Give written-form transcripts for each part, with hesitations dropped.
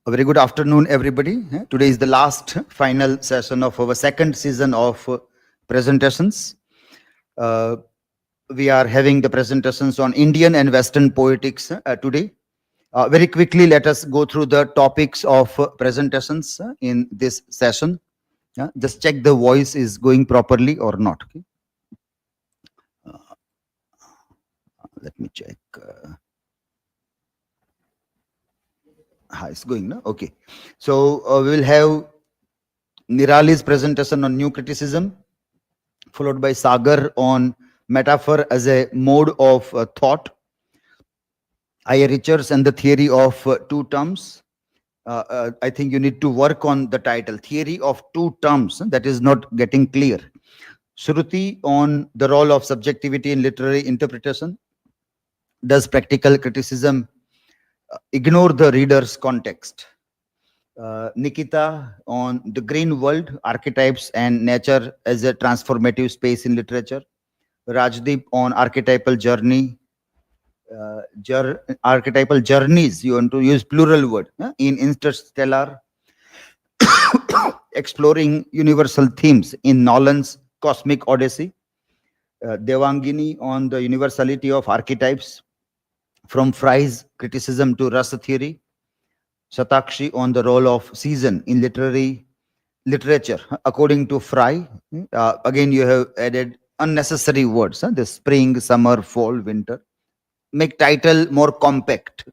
A very good afternoon, everybody. Today is the last final session of our second season of presentations. Uh, we are having the presentations on Indian and Western poetics today. Very quickly, let us go through the topics of presentations in this session. Just check the voice is going properly or not. Okay? Let me check. It's going now. Okay. So we will have Nirali's presentation on new criticism, followed by Sagar on metaphor as a mode of thought. I. Richards and the theory of two terms. I think you need to work on the title, theory of two terms. That is not getting clear. Shruti on the role of subjectivity in literary interpretation. Does practical criticism ignore the reader's context? Nikita on the green world, archetypes and nature as a transformative space in literature. Rajdeep on archetypal journey, archetypal journeys, you want to use plural word, in Interstellar, exploring universal themes in Nolan's Cosmic Odyssey. Devangini on the universality of archetypes, from Fry's criticism to Rasa theory. Satakshi on the role of season in literature, according to Fry. Again, you have added unnecessary words, the spring, summer, fall, winter. Make title more compact.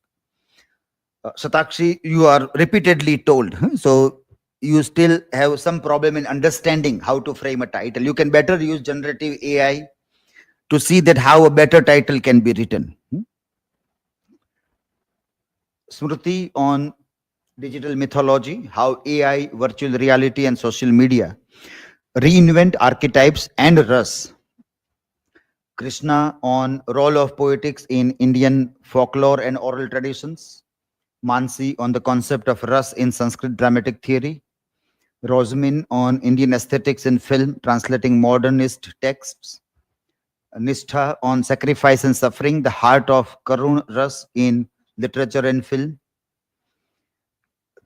Satakshi, you are repeatedly told, so you still have some problem in understanding how to frame a title. You can better use generative AI to see that how a better title can be written. Smriti on digital mythology, how AI, virtual reality, and social media reinvent archetypes and Ras. Krishna on role of poetics in Indian folklore and oral traditions. Mansi on the concept of Ras in Sanskrit dramatic theory. Rosmin on Indian aesthetics in film, translating modernist texts. Nishtha on sacrifice and suffering, the heart of Karun Ras in literature and film.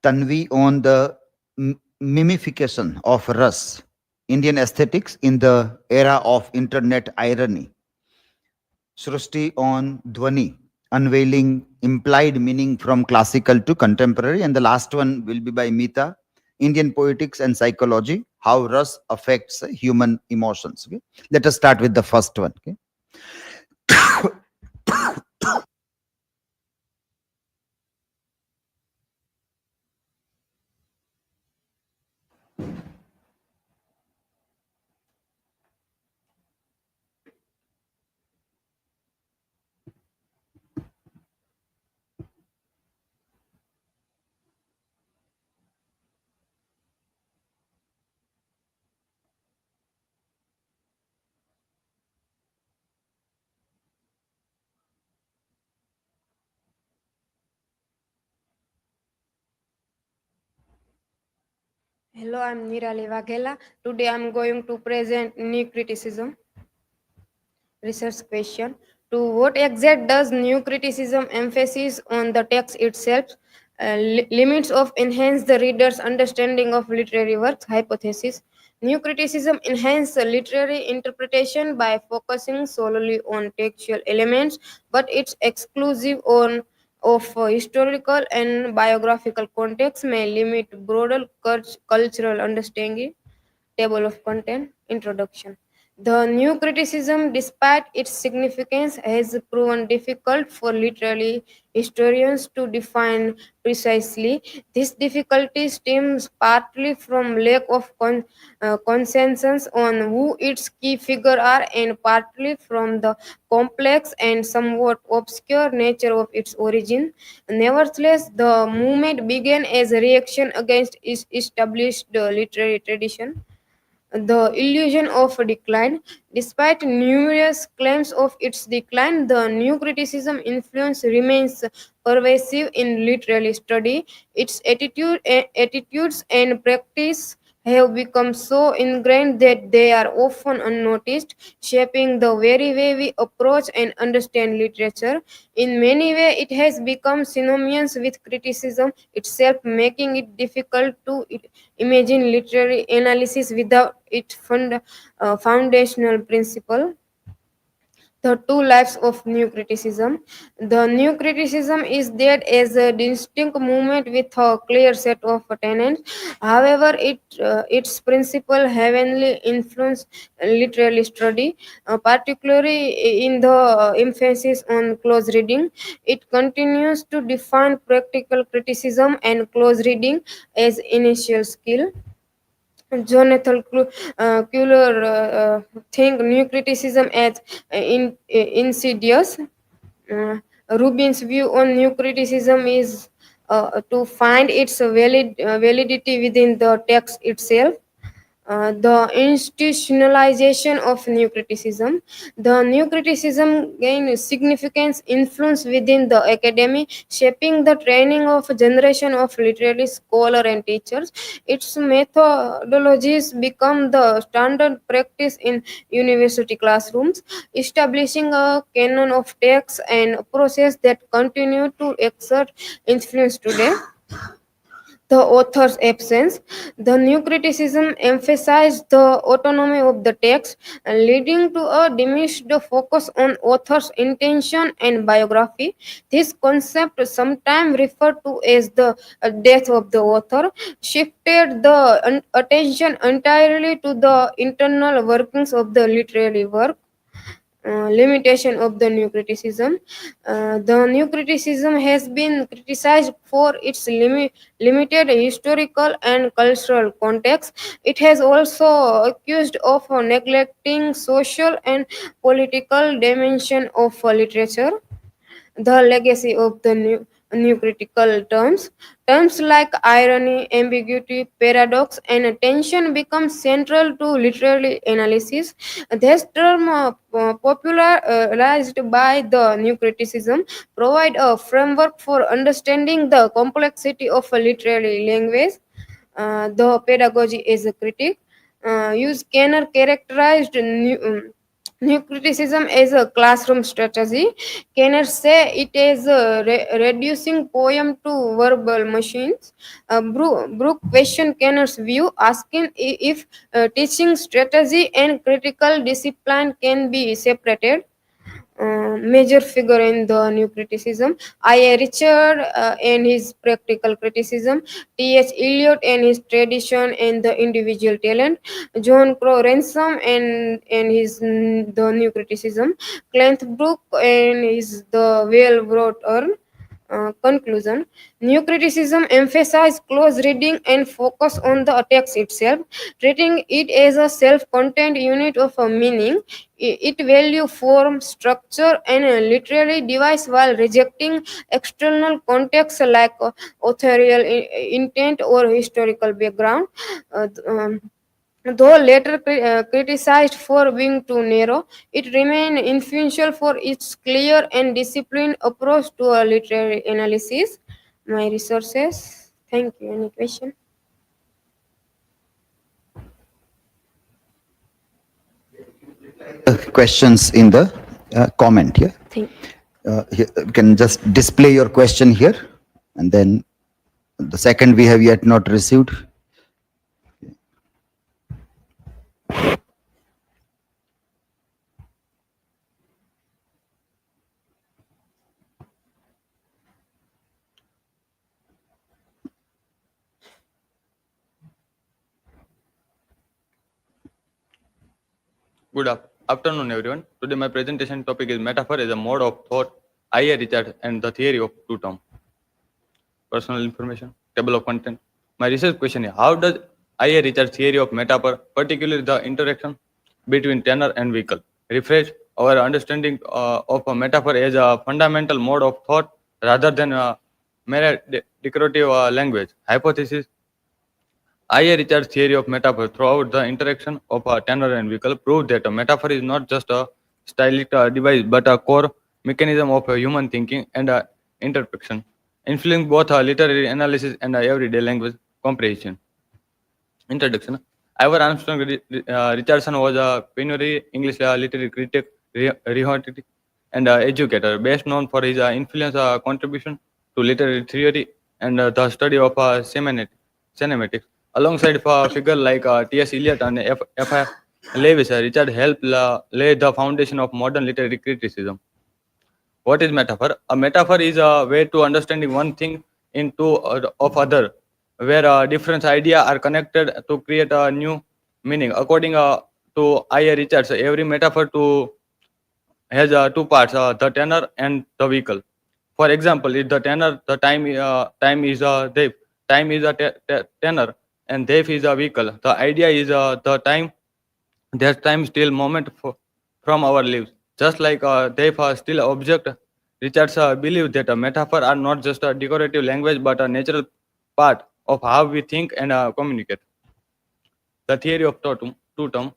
Tanvi on the mimification of Ras, Indian aesthetics in the era of internet irony. Srushti on Dhwani, unveiling implied meaning from classical to contemporary. And the last one will be by Mita, Indian poetics and psychology, how Ras affects human emotions. Okay? Let us start with the first one. Okay? Hello, I'm Nirali Vaghela. Today I'm going to present new criticism. Research question. To what extent does new criticism emphasis on the text itself? Limits of enhance the reader's understanding of literary works. Hypothesis. New criticism enhance the literary interpretation by focusing solely on textual elements, but it's exclusive on of historical and biographical context may limit broader cultural understanding. Table of content. Introduction. The new criticism, despite its significance, has proven difficult for literary historians to define precisely. This difficulty stems partly from lack of consensus on who its key figures are, and partly from the complex and somewhat obscure nature of its origin. Nevertheless, the movement began as a reaction against its established literary tradition. The illusion of decline. Despite numerous claims of its decline, the new criticism influence remains pervasive in literary study. Its attitudes and practice have become so ingrained that they are often unnoticed, shaping the very way we approach and understand literature. In many ways, it has become synonymous with criticism itself, making it difficult to imagine literary analysis without its foundational principle. The two lives of new criticism. The new criticism is that as a distinct movement with a clear set of tenets. However, its principle heavily influence literary study, particularly in the emphasis on close reading. It continues to define practical criticism and close reading as initial skill. Jonathan Kuhler think new criticism as insidious. Uh, Rubin's view on new criticism is to find its validity within the text itself. The institutionalization of new criticism. The new criticism gained significant influence within the academy, shaping the training of a generation of literary scholars and teachers. Its methodologies become the standard practice in university classrooms, establishing a canon of texts and process that continue to exert influence today. The author's absence. The new criticism emphasized the autonomy of the text, leading to a diminished focus on author's intention and biography. This concept, sometimes referred to as the death of the author, shifted the attention entirely to the internal workings of the literary work. Limitation of the new criticism. The new criticism has been criticized for its limited historical and cultural context. It has also accused of neglecting social and political dimension of literature. The legacy of the new critical terms. Terms like irony, ambiguity, paradox, and tension become central to literary analysis. This term, popularized by the new criticism, provide a framework for understanding the complexity of a literary language. The pedagogy as a critic. Use Kenner characterized new criticism as a classroom strategy. Kenner say it is reducing poem to verbal machines. Brooke questioned Kenner's view, asking if teaching strategy and critical discipline can be separated. Major figure in the new criticism. I.A. Richard and his practical criticism, T.H. Eliot and his tradition and the individual talent, John Crow Ransom and the new criticism, Clent Brook and his the well wrought earn. Conclusion. New criticism emphasizes close reading and focus on the text itself, treating it as a self-contained unit of a meaning. It value form, structure, and a literary device while rejecting external context like authorial intent or historical background. Though later criticized for being too narrow, it remained influential for its clear and disciplined approach to a literary analysis. My resources. Thank you. Any question? Questions in the comment here. Thank. You can just display your question here, and then the second we have yet not received. Good afternoon, everyone. Today, my presentation topic is metaphor as a mode of thought, I.A. Richards and the theory of two terms. Personal information, table of content. My research question is, how does I.A. Richards' theory of metaphor, particularly the interaction between tenor and vehicle, refresh our understanding of a metaphor as a fundamental mode of thought rather than a mere decorative language? Hypothesis. I.A. Richards' theory of metaphor throughout the interaction of a tenor and vehicle proved that a metaphor is not just a stylistic device but a core mechanism of human thinking and interpretation, influencing both literary analysis and everyday language comprehension. Introduction. Ivor Armstrong Richardson was a pioneer English literary critic, rhetoric, and educator, best known for his influence contribution to literary theory and the study of cinematics. Alongside figures like T.S. Eliot and F. Lewis, Richard helped lay the foundation of modern literary criticism. What is metaphor? A metaphor is a way to understanding one thing into of other, where different ideas are connected to create a new meaning. According to I. A. Richards, every metaphor has two parts: the tenor and the vehicle. For example, if the tenor, the time is the time is a tenor, and depth is a vehicle. The idea is there's time still moment from our lives. Just like they are still object, Richards believed that a metaphor are not just a decorative language but a natural part of how we think and communicate. The theory of two-term.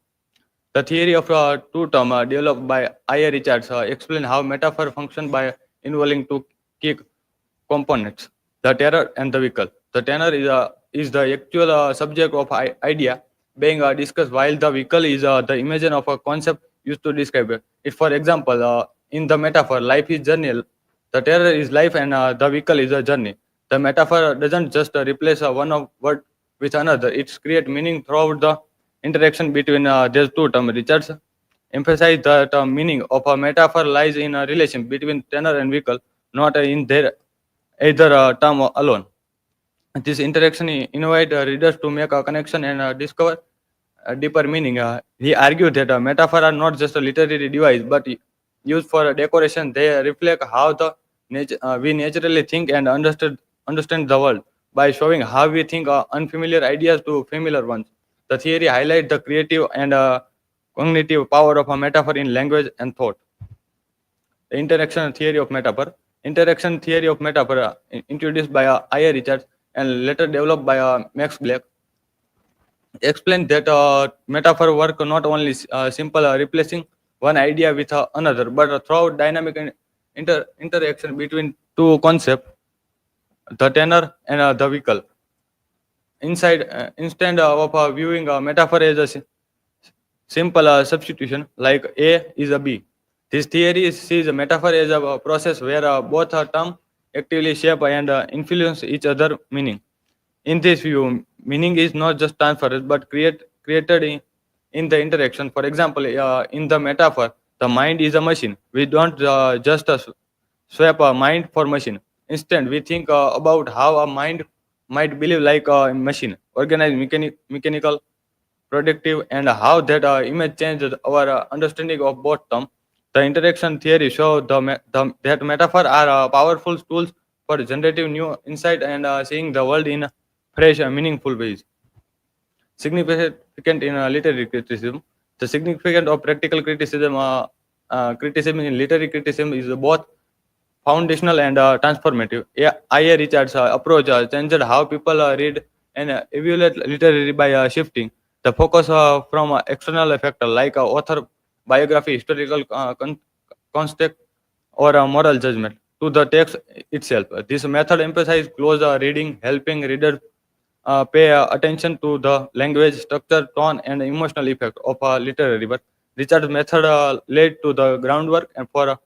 The theory of two-term developed by I.A. Richards explains how metaphor function by involving two key components: the tenor and the vehicle. The tenor is the actual subject of idea being discussed, while the vehicle is the image of a concept used to describe it. If, for example, in the metaphor, life is journey, the tenor is life and the vehicle is a journey. The metaphor doesn't just replace one of word with another; it creates meaning throughout the interaction between these two terms. Richards emphasized that meaning of a metaphor lies in a relation between tenor and vehicle, not in their either term alone. This interaction invite readers to make a connection and discover a deeper meaning. He argued that metaphors are not just a literary device, but used for decoration. They reflect how we naturally think and understand the world by showing how we think unfamiliar ideas to familiar ones. The theory highlights the creative and cognitive power of a metaphor in language and thought. The interaction theory of metaphor. Interaction theory of metaphor, introduced by I.A. Richards and later developed by Max Black, explained that metaphor work not only simple replacing one idea with another, but through dynamic interaction between two concepts, the tenor and the vehicle. Instead of viewing a metaphor as a simple substitution like A is a B. This theory sees a metaphor as a process where both terms actively shape and influence each other meaning. In this view, meaning is not just transferred but created in the interaction. For example, in the metaphor, the mind is a machine. We don't just swap a mind for machine. Instead, we think about how a mind might believe like a machine, organized, mechanical, productive, and how that image changes our understanding of both terms. The interaction theory shows that metaphor are powerful tools for generating new insight and seeing the world in fresh and meaningful ways. Significant in literary criticism. The significance of practical criticism, criticism in literary criticism is both foundational and transformative. I.A. Richards' approach changed how people read and evaluate literary by shifting the focus from external factor like author biography, historical context, or moral judgment to the text itself. This method emphasizes close reading, helping readers pay attention to the language, structure, tone, and emotional effect of a literary work. Richard's method led to the groundwork and for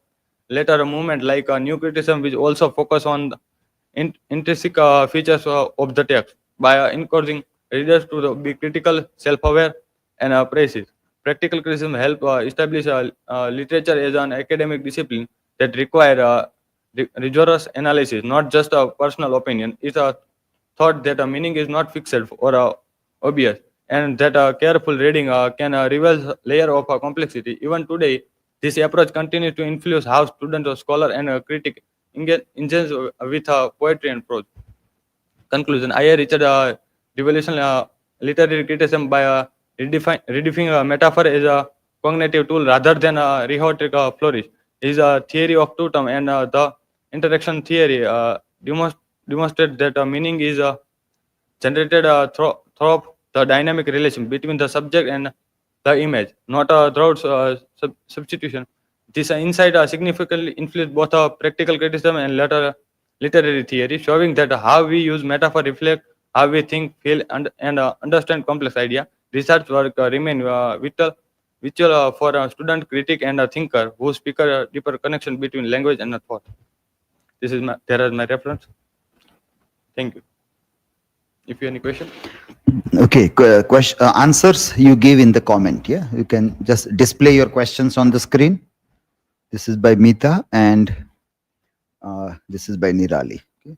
later movement like new criticism, which also focus on the intrinsic features of the text by encouraging readers to be critical, self-aware, and precise. Practical criticism help establish literature as an academic discipline that require rigorous analysis, not just a personal opinion. It's a thought that a meaning is not fixed or obvious, and that careful reading can reveal layer of complexity. Even today, this approach continues to influence how students, scholar, and critic engage with poetry and prose. Conclusion: I. Richard revolution literary criticism by redefining a metaphor as a cognitive tool rather than a rhetoric flourish. Is a theory of two term and the interaction theory demonstrate that meaning is generated through the dynamic relation between the subject and the image, not through substitution. This insight significantly influenced both practical criticism and later literary theory, showing that how we use metaphor reflect how we think, feel, and understand complex idea. Research work remain vital for a student, critic, and a thinker who speak a deeper connection between language and thought. There is my reference. Thank you. If you have any question. Okay, answers you give in the comment. Yeah, you can just display your questions on the screen. This is by Meeta and this is by Nirali. Okay.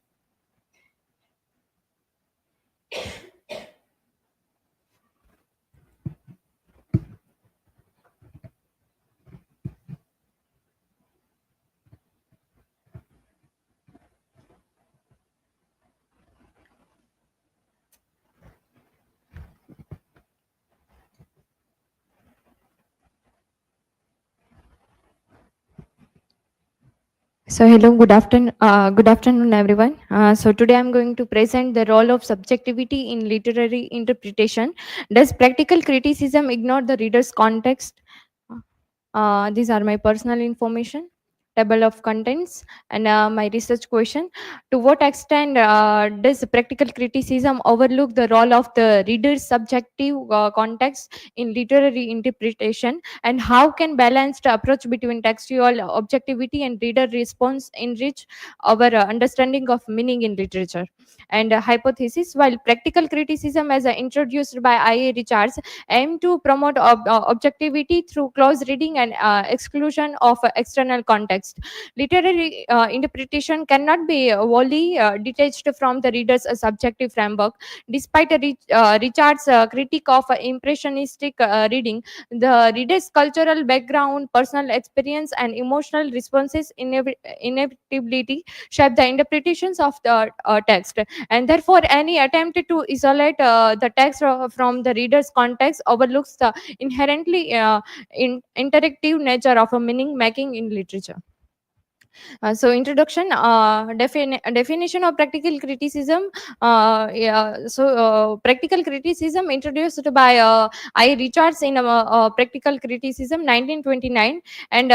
So hello, good afternoon, everyone. So today I'm going to present the role of subjectivity in literary interpretation. Does practical criticism ignore the reader's context? These are my personal information, table of contents, and my research question. To what extent does practical criticism overlook the role of the reader's subjective context in literary interpretation, and how can balanced approach between textual objectivity and reader response enrich our understanding of meaning in literature? And hypothesis, while practical criticism as introduced by I.A. Richards aim to promote objectivity through close reading and exclusion of external context. Literary interpretation cannot be wholly detached from the reader's subjective framework. Despite Richard's critique of impressionistic reading, the reader's cultural background, personal experience, and emotional responses inevitably shape the interpretations of the text, and therefore any attempt to isolate the text from the reader's context overlooks the inherently interactive nature of a meaning making in literature. So introduction, definition of practical criticism. Practical criticism introduced by I. Richards in Practical Criticism 1929, and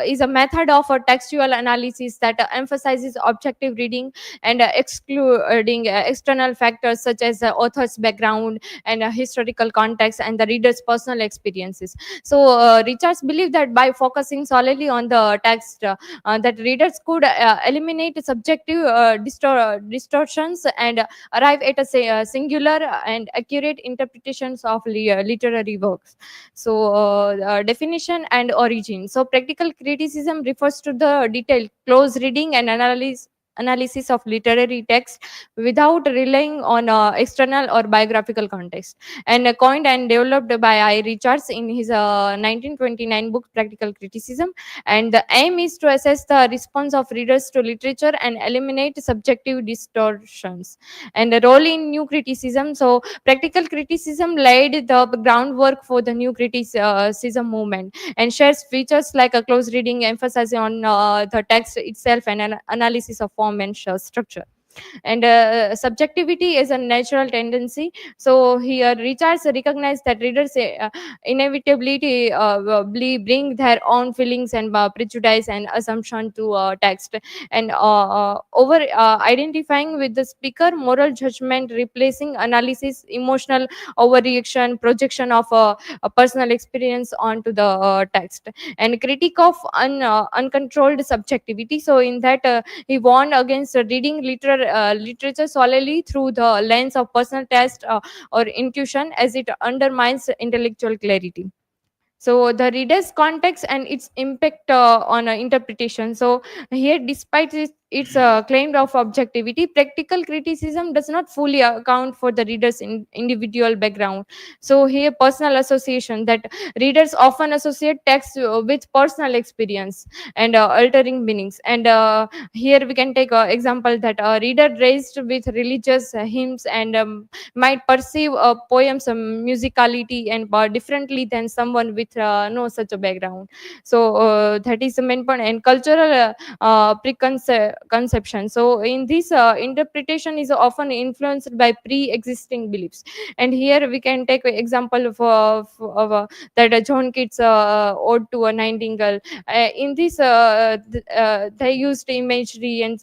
is a method of textual analysis that emphasizes objective reading and excluding external factors such as the author's background and historical context and the reader's personal experiences. So Richards believed that by focusing solely on the text, that readers could eliminate subjective distortions and arrive at singular and accurate interpretations of literary works. So, definition and origin. So, practical criticism refers to the detailed, close reading and analysis of literary text without relying on external or biographical context, and coined and developed by I. Richards in his 1929 book Practical Criticism. And the aim is to assess the response of readers to literature and eliminate subjective distortions. And the role in new criticism. So practical criticism laid the groundwork for the new criticism movement and shares features like a close reading, emphasis on the text itself, and an analysis of form and structure. And subjectivity is a natural tendency. So here Richards recognized that readers inevitably bring their own feelings and prejudice and assumption to text, and over identifying with the speaker moral judgment, replacing analysis, emotional overreaction, projection of a personal experience onto the text, and critique of uncontrolled subjectivity. So in that he warned against reading literature solely through the lens of personal taste or intuition, as it undermines intellectual clarity. So the reader's context and its impact on interpretation. So here, despite its claim of objectivity, practical criticism does not fully account for the reader's individual background. So here, personal association, that readers often associate text with personal experience and altering meanings. And here we can take example that a reader raised with religious hymns and might perceive a poem's musicality and differently than someone with no such a background. So that is the main point. And cultural conception. So in this, interpretation is often influenced by pre-existing beliefs. And here we can take an example of that John Keats ode to a nightingale. In this, they used imagery and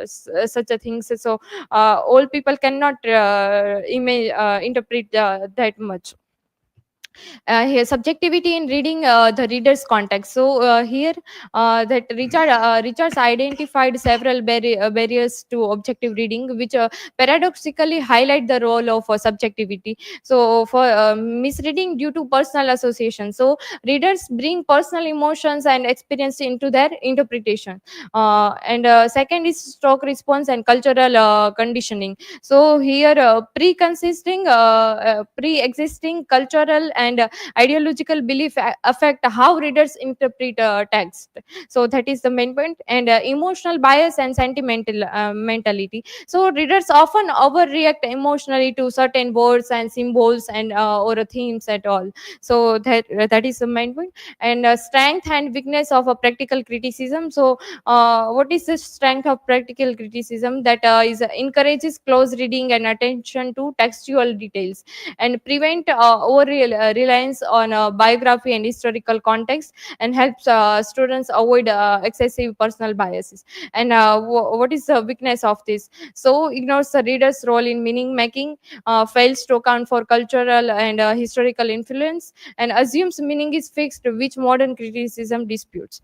such a things. So all people cannot interpret that much. Here subjectivity in reading the reader's context. So here that Richards identified several barriers to objective reading, which paradoxically highlight the role of subjectivity. So for misreading due to personal association, so readers bring personal emotions and experience into their interpretation. And second is stock response and cultural conditioning. So here pre-existing cultural and ideological belief affect how readers interpret text. So that is the main point. And emotional bias and sentimental mentality. So readers often overreact emotionally to certain words and symbols and or themes at all. So that is the main point. And strength and weakness of a practical criticism. So what is the strength of practical criticism? That is encourages close reading and attention to textual details, and prevent over reliance on biography and historical context, and helps students avoid excessive personal biases. And what is the weakness of this? So ignores the reader's role in meaning making, fails to account for cultural and historical influence, and assumes meaning is fixed, which modern criticism disputes.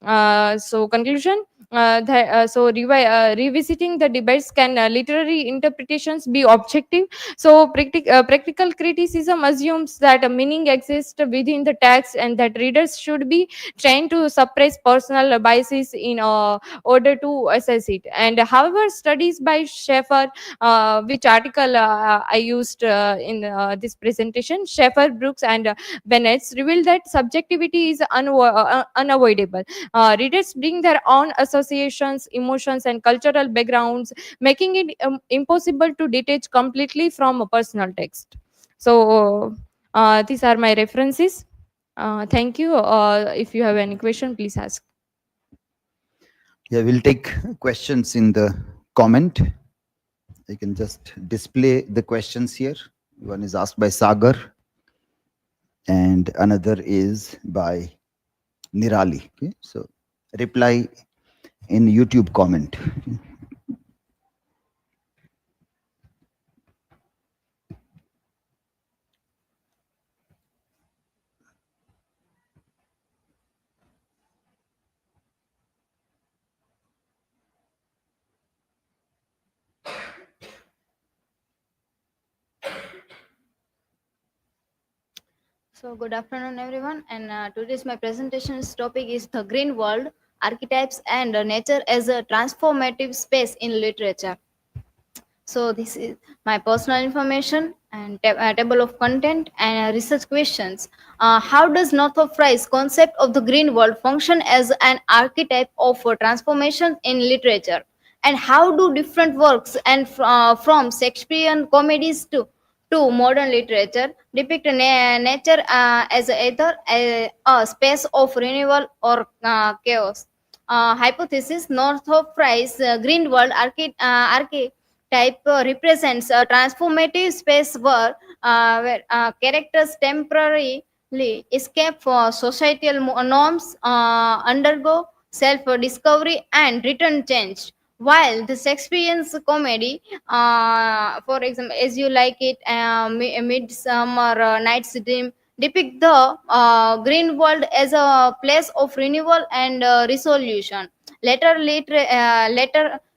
So conclusion, revisiting the debates, can literary interpretations be objective? So practical criticism assumes that a meaning exists within the text, and that readers should be trained to suppress personal biases in order to assess it. And however, studies by Schaeffer, which article I used in this presentation, Schaeffer, Brooks, and Bennett, revealed that subjectivity is unavoidable. Readers bring their own associations, emotions, and cultural backgrounds, making it impossible to detach completely from a personal text. So, these are my references. Thank you. If you have any question, please ask. Yeah, we'll take questions in the comment. I can just display the questions here. One is asked by Sagar, and another is by Nirali. Okay, so reply in YouTube comment. So good afternoon, everyone. And today's my presentation's topic is the green world, archetypes and nature as a transformative space in literature. So this is my personal information and table of content and research questions. How does Northrop Frye's concept of the green world function as an archetype of transformation in literature? And how do different works and from Shakespearean comedies to modern literature depict nature as either a space of renewal or chaos? Hypothesis: Northrop Frye's green world archetype represents a transformative space where characters temporarily escape for societal norms, undergo self-discovery, and return changed. While the Shakespearean's comedy, for example, As You Like It, Midsummer Night's Dream, depict the green world as a place of renewal and resolution. Later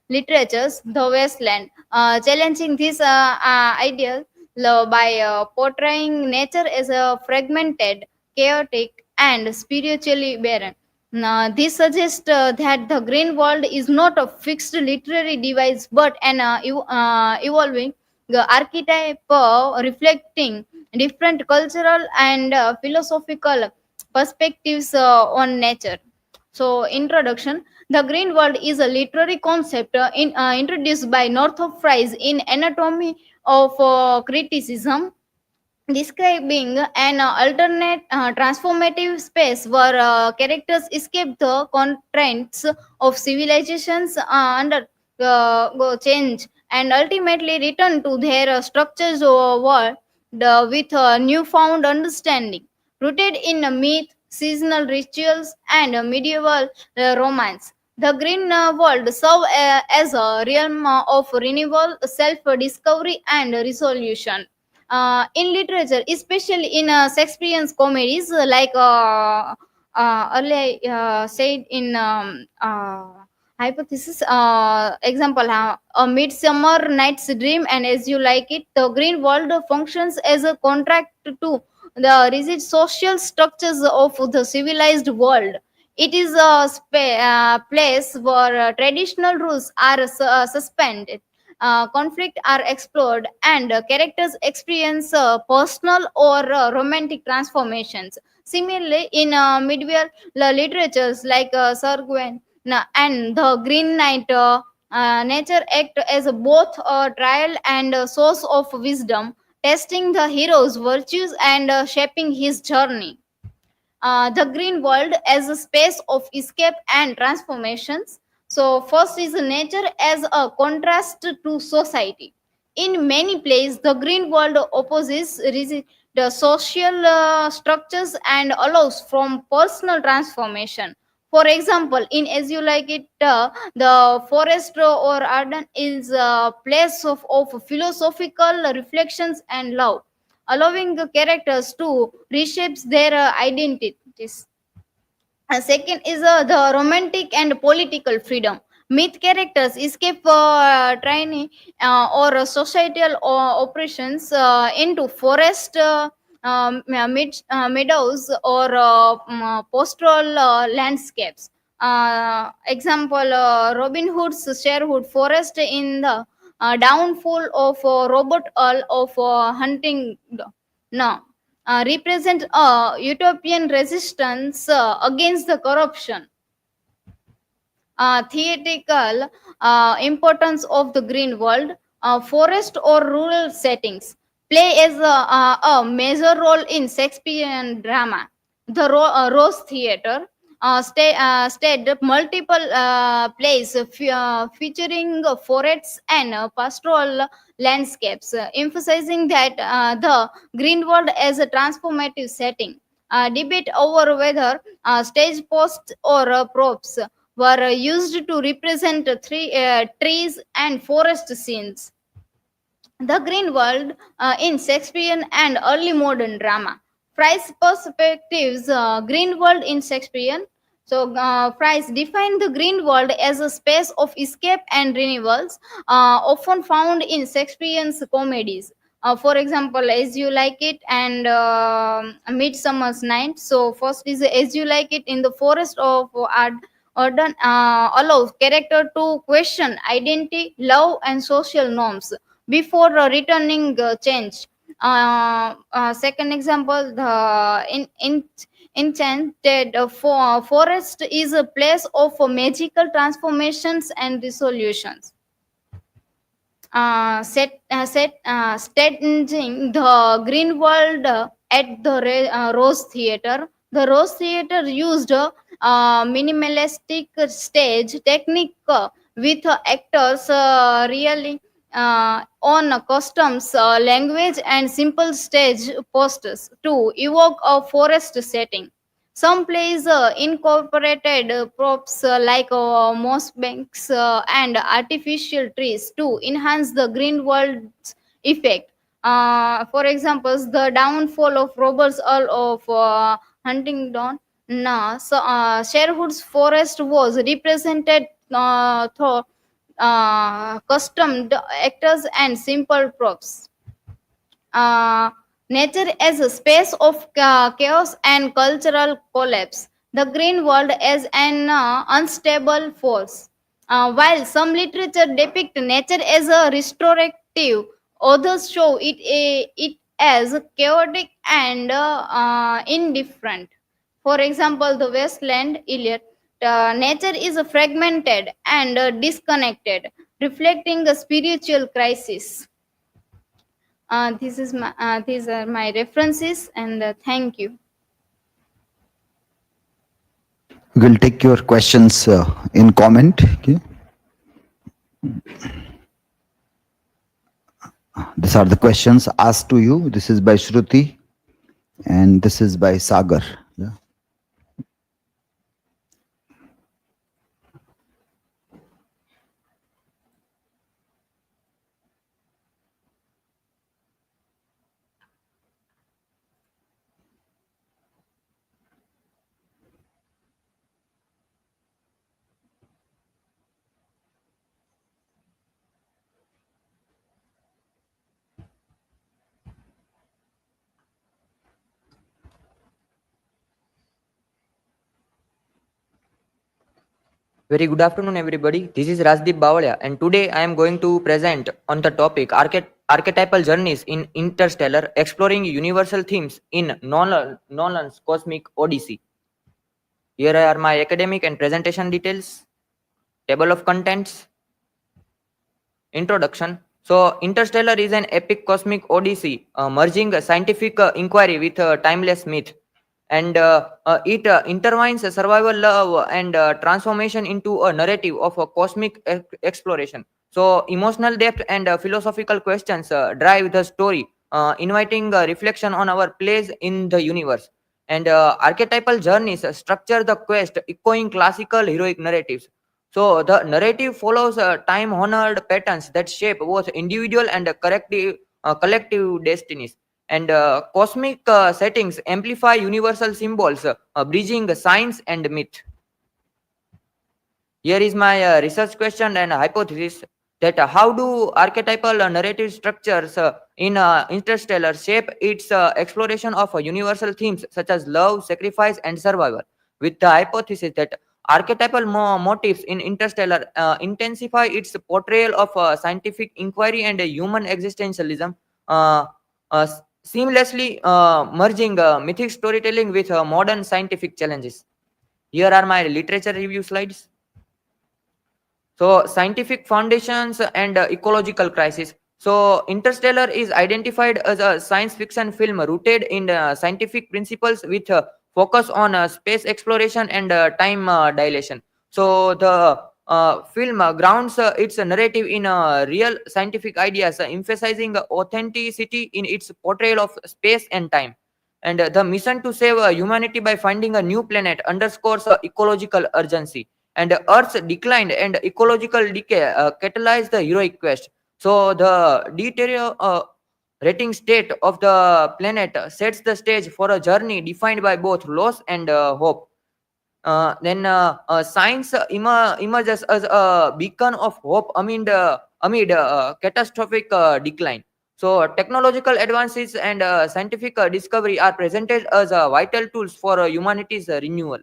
literatures, the Wasteland, challenging this ideal by portraying nature as a fragmented, chaotic, and spiritually barren. Now, this suggests that the green world is not a fixed literary device but an evolving archetype reflecting different cultural and philosophical perspectives on nature. So, introduction. The green world is a literary concept introduced by Northrop Frye in Anatomy of Criticism, describing an alternate transformative space where characters escape the constraints of civilizations under go change and ultimately return to their structures world with newfound understanding rooted in myth, seasonal rituals, and medieval romance. The green world serves as a realm of renewal, self-discovery, and resolution. In literature, especially in Shakespearean comedies, earlier said in hypothesis example, a midsummer night's dream and as you like it, the green world functions as a contract to the rigid social structures of the civilized world. It is a place where traditional rules are suspended, conflict are explored, and characters experience personal or romantic transformations. Similarly, in medieval literatures like Sir Gawain and the Green Knight, nature act as both a trial and a source of wisdom, testing the hero's virtues and shaping his journey. The green world as a space of escape and transformations. So, first is nature as a contrast to society. In many places, the green world opposes the social structures and allows from personal transformation. For example, in As You Like It, the forest or garden is a place of philosophical reflections and love, allowing the characters to reshape their identities. Second is the romantic and political freedom. Myth characters escape training or societal oppressions into forest, meadows, or pastoral landscapes. Example: Robin Hood's Sherwood Forest in the downfall of Robert Earl of Hunting. No, represent a utopian resistance against the corruption. Theatrical importance of the green world, forest or rural settings play as a major role in Shakespearean drama. The Rose Theatre staged multiple plays featuring forests and pastoral landscapes, emphasizing that the green world as a transformative setting. Debate over whether stage posts or props were used to represent trees and forest scenes. The Green World in Shakespearean and early modern drama. Fry's perspectives, Green World in Shakespearean. So, Fry's defined the Green World as a space of escape and renewals, often found in Shakespearean's comedies. For example, As You Like It and Midsummer's Night. So, first is As You Like It in the forest of Arden allows character to question identity, love, and social norms before returning change. Second example, the enchanted forest is a place of magical transformations and resolutions. Staging the green world at the Rose Theatre. The Rose Theatre used minimalistic stage technique with actors really on customs, language, and simple stage posters to evoke a forest setting. Some plays incorporated props like moss banks and artificial trees to enhance the green world's effect. For example, the downfall of Robert's Earl of Huntingdon. Sherwood's forest was represented through costumed actors and simple props. uh, Nature as a space of chaos and cultural collapse, the green world as an unstable force. While some literature depict nature as a restorative, others show it as chaotic and indifferent. For example, the Westland Eliot, nature is fragmented and disconnected, reflecting a spiritual crisis. These are my references, and thank you. We'll take your questions in comment. Okay. These are the questions asked to you. This is by Shruti and this is by Sagar. Yeah. Very good afternoon, everybody. This is Rajdeep Bawaliya, and today I am going to present on the topic archetypal journeys in interstellar, exploring universal themes in Nolan's Cosmic Odyssey. Here are my academic and presentation details, table of contents, introduction. So, Interstellar is an epic cosmic odyssey merging scientific inquiry with timeless myth. And it intertwines survival, love, and transformation into a narrative of a cosmic exploration. So, emotional depth and philosophical questions drive the story, inviting reflection on our place in the universe. And archetypal journeys structure the quest, echoing classical heroic narratives. So, the narrative follows time honored patterns that shape both individual and collective destinies, and cosmic settings amplify universal symbols, bridging science and myth. Here is my research question and hypothesis that how do archetypal narrative structures in Interstellar shape its exploration of universal themes such as love, sacrifice, and survival, with the hypothesis that archetypal motifs in Interstellar intensify its portrayal of scientific inquiry and human existentialism, uh, seamlessly merging mythic storytelling with modern scientific challenges. Here are my literature review slides. So, scientific foundations and ecological crisis. So, Interstellar is identified as a science fiction film rooted in scientific principles with focus on space exploration and time dilation. So, the film grounds its narrative in real scientific ideas, emphasizing authenticity in its portrayal of space and time. And the mission to save humanity by finding a new planet underscores ecological urgency, and Earth's decline and ecological decay catalyze the heroic quest. So the deteriorating state of the planet sets the stage for a journey defined by both loss and hope. Then science emerges as a beacon of hope amid catastrophic decline. So technological advances and scientific discovery are presented as vital tools for humanity's renewal.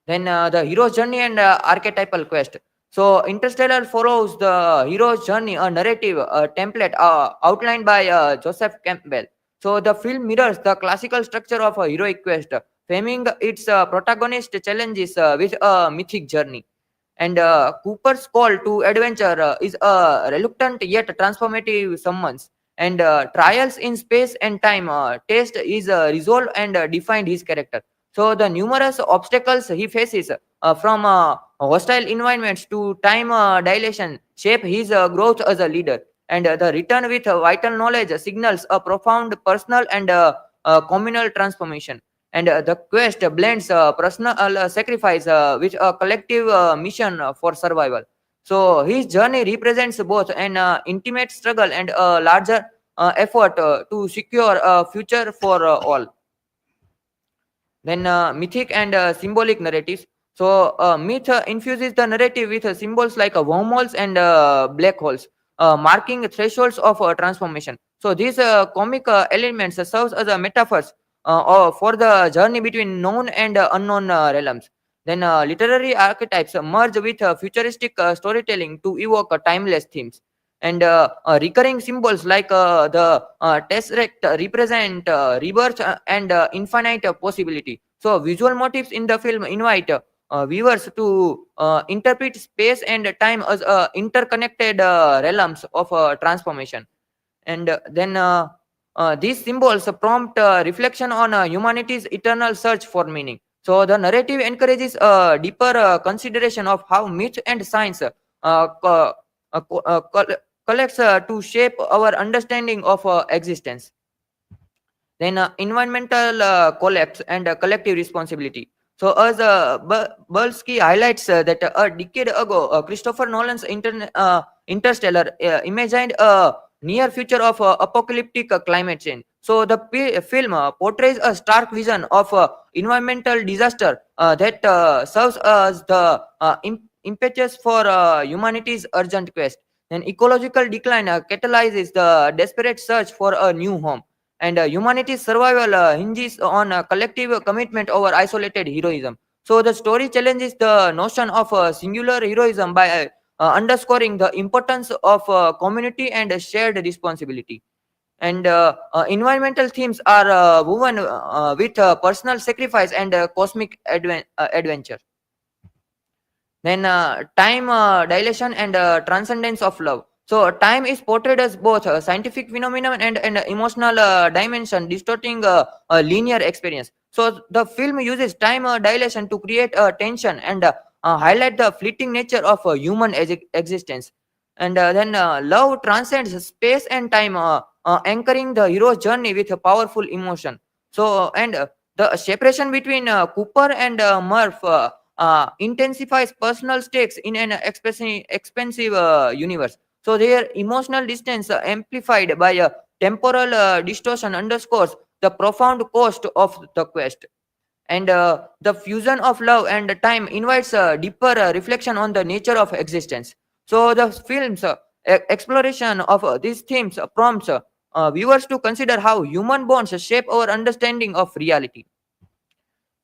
Then the hero's journey and archetypal quest. So Interstellar follows the hero's journey, a narrative template outlined by Joseph Campbell. So the film mirrors the classical structure of a heroic quest, framing its protagonist challenges with a mythic journey. And Cooper's call to adventure is a reluctant yet transformative summons. And trials in space and time test his resolve and defined his character. So the numerous obstacles he faces from hostile environments to time dilation shape his growth as a leader. And the return with vital knowledge signals a profound personal and communal transformation. And the quest blends personal sacrifice with a collective mission for survival. So his journey represents both an intimate struggle and a larger effort to secure a future for all. Then mythic and symbolic narratives. So myth infuses the narrative with symbols like wormholes and black holes, marking thresholds of transformation. So these comic elements serves as a metaphors for the journey between known and unknown realms. Then literary archetypes merge with futuristic storytelling to evoke timeless themes. And recurring symbols like the tesseract represent rebirth and infinite possibility. So visual motifs in the film invite viewers to interpret space and time as interconnected realms of transformation. And these symbols prompt reflection on humanity's eternal search for meaning. So the narrative encourages a deeper consideration of how myth and science collects to shape our understanding of existence. Then environmental collapse and collective responsibility. So as Bulsky highlights that a decade ago, Christopher Nolan's Interstellar imagined a near future of apocalyptic climate change. So the film portrays a stark vision of environmental disaster that serves as the impetus for humanity's urgent quest. Then ecological decline catalyzes the desperate search for a new home, and humanity's survival hinges on collective commitment over isolated heroism. So the story challenges the notion of singular heroism by underscoring the importance of community and shared responsibility. And environmental themes are woven with personal sacrifice and cosmic adventure. Then time dilation and transcendence of love. So time is portrayed as both a scientific phenomenon and emotional dimension, distorting a linear experience. So the film uses time dilation to create tension and highlight the fleeting nature of human existence. And then love transcends space and time, anchoring the hero's journey with a powerful emotion. So and the separation between Cooper and Murph intensifies personal stakes in an expensive universe. So their emotional distance, amplified by a temporal distortion, underscores the profound cost of the quest. And the fusion of love and time invites a deeper reflection on the nature of existence. So the film's exploration of these themes prompts viewers to consider how human bonds shape our understanding of reality.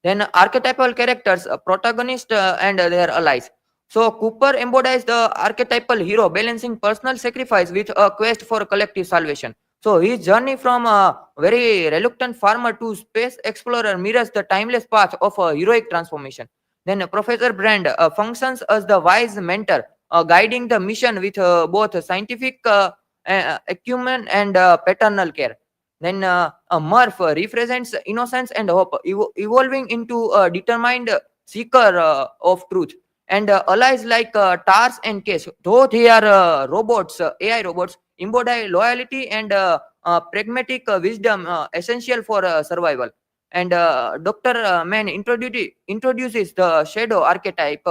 Then archetypal characters, protagonists and their allies. So Cooper embodies the archetypal hero, balancing personal sacrifice with a quest for collective salvation. So his journey from a very reluctant farmer to space explorer mirrors the timeless path of a heroic transformation. Then Professor Brand functions as the wise mentor, guiding the mission with both scientific acumen and paternal care. Then Murph represents innocence and hope, evolving into a determined seeker of truth. And allies like TARS and Case, though they are robots, AI robots, embody loyalty and pragmatic wisdom essential for survival. And Dr. Mann introduces the shadow archetype,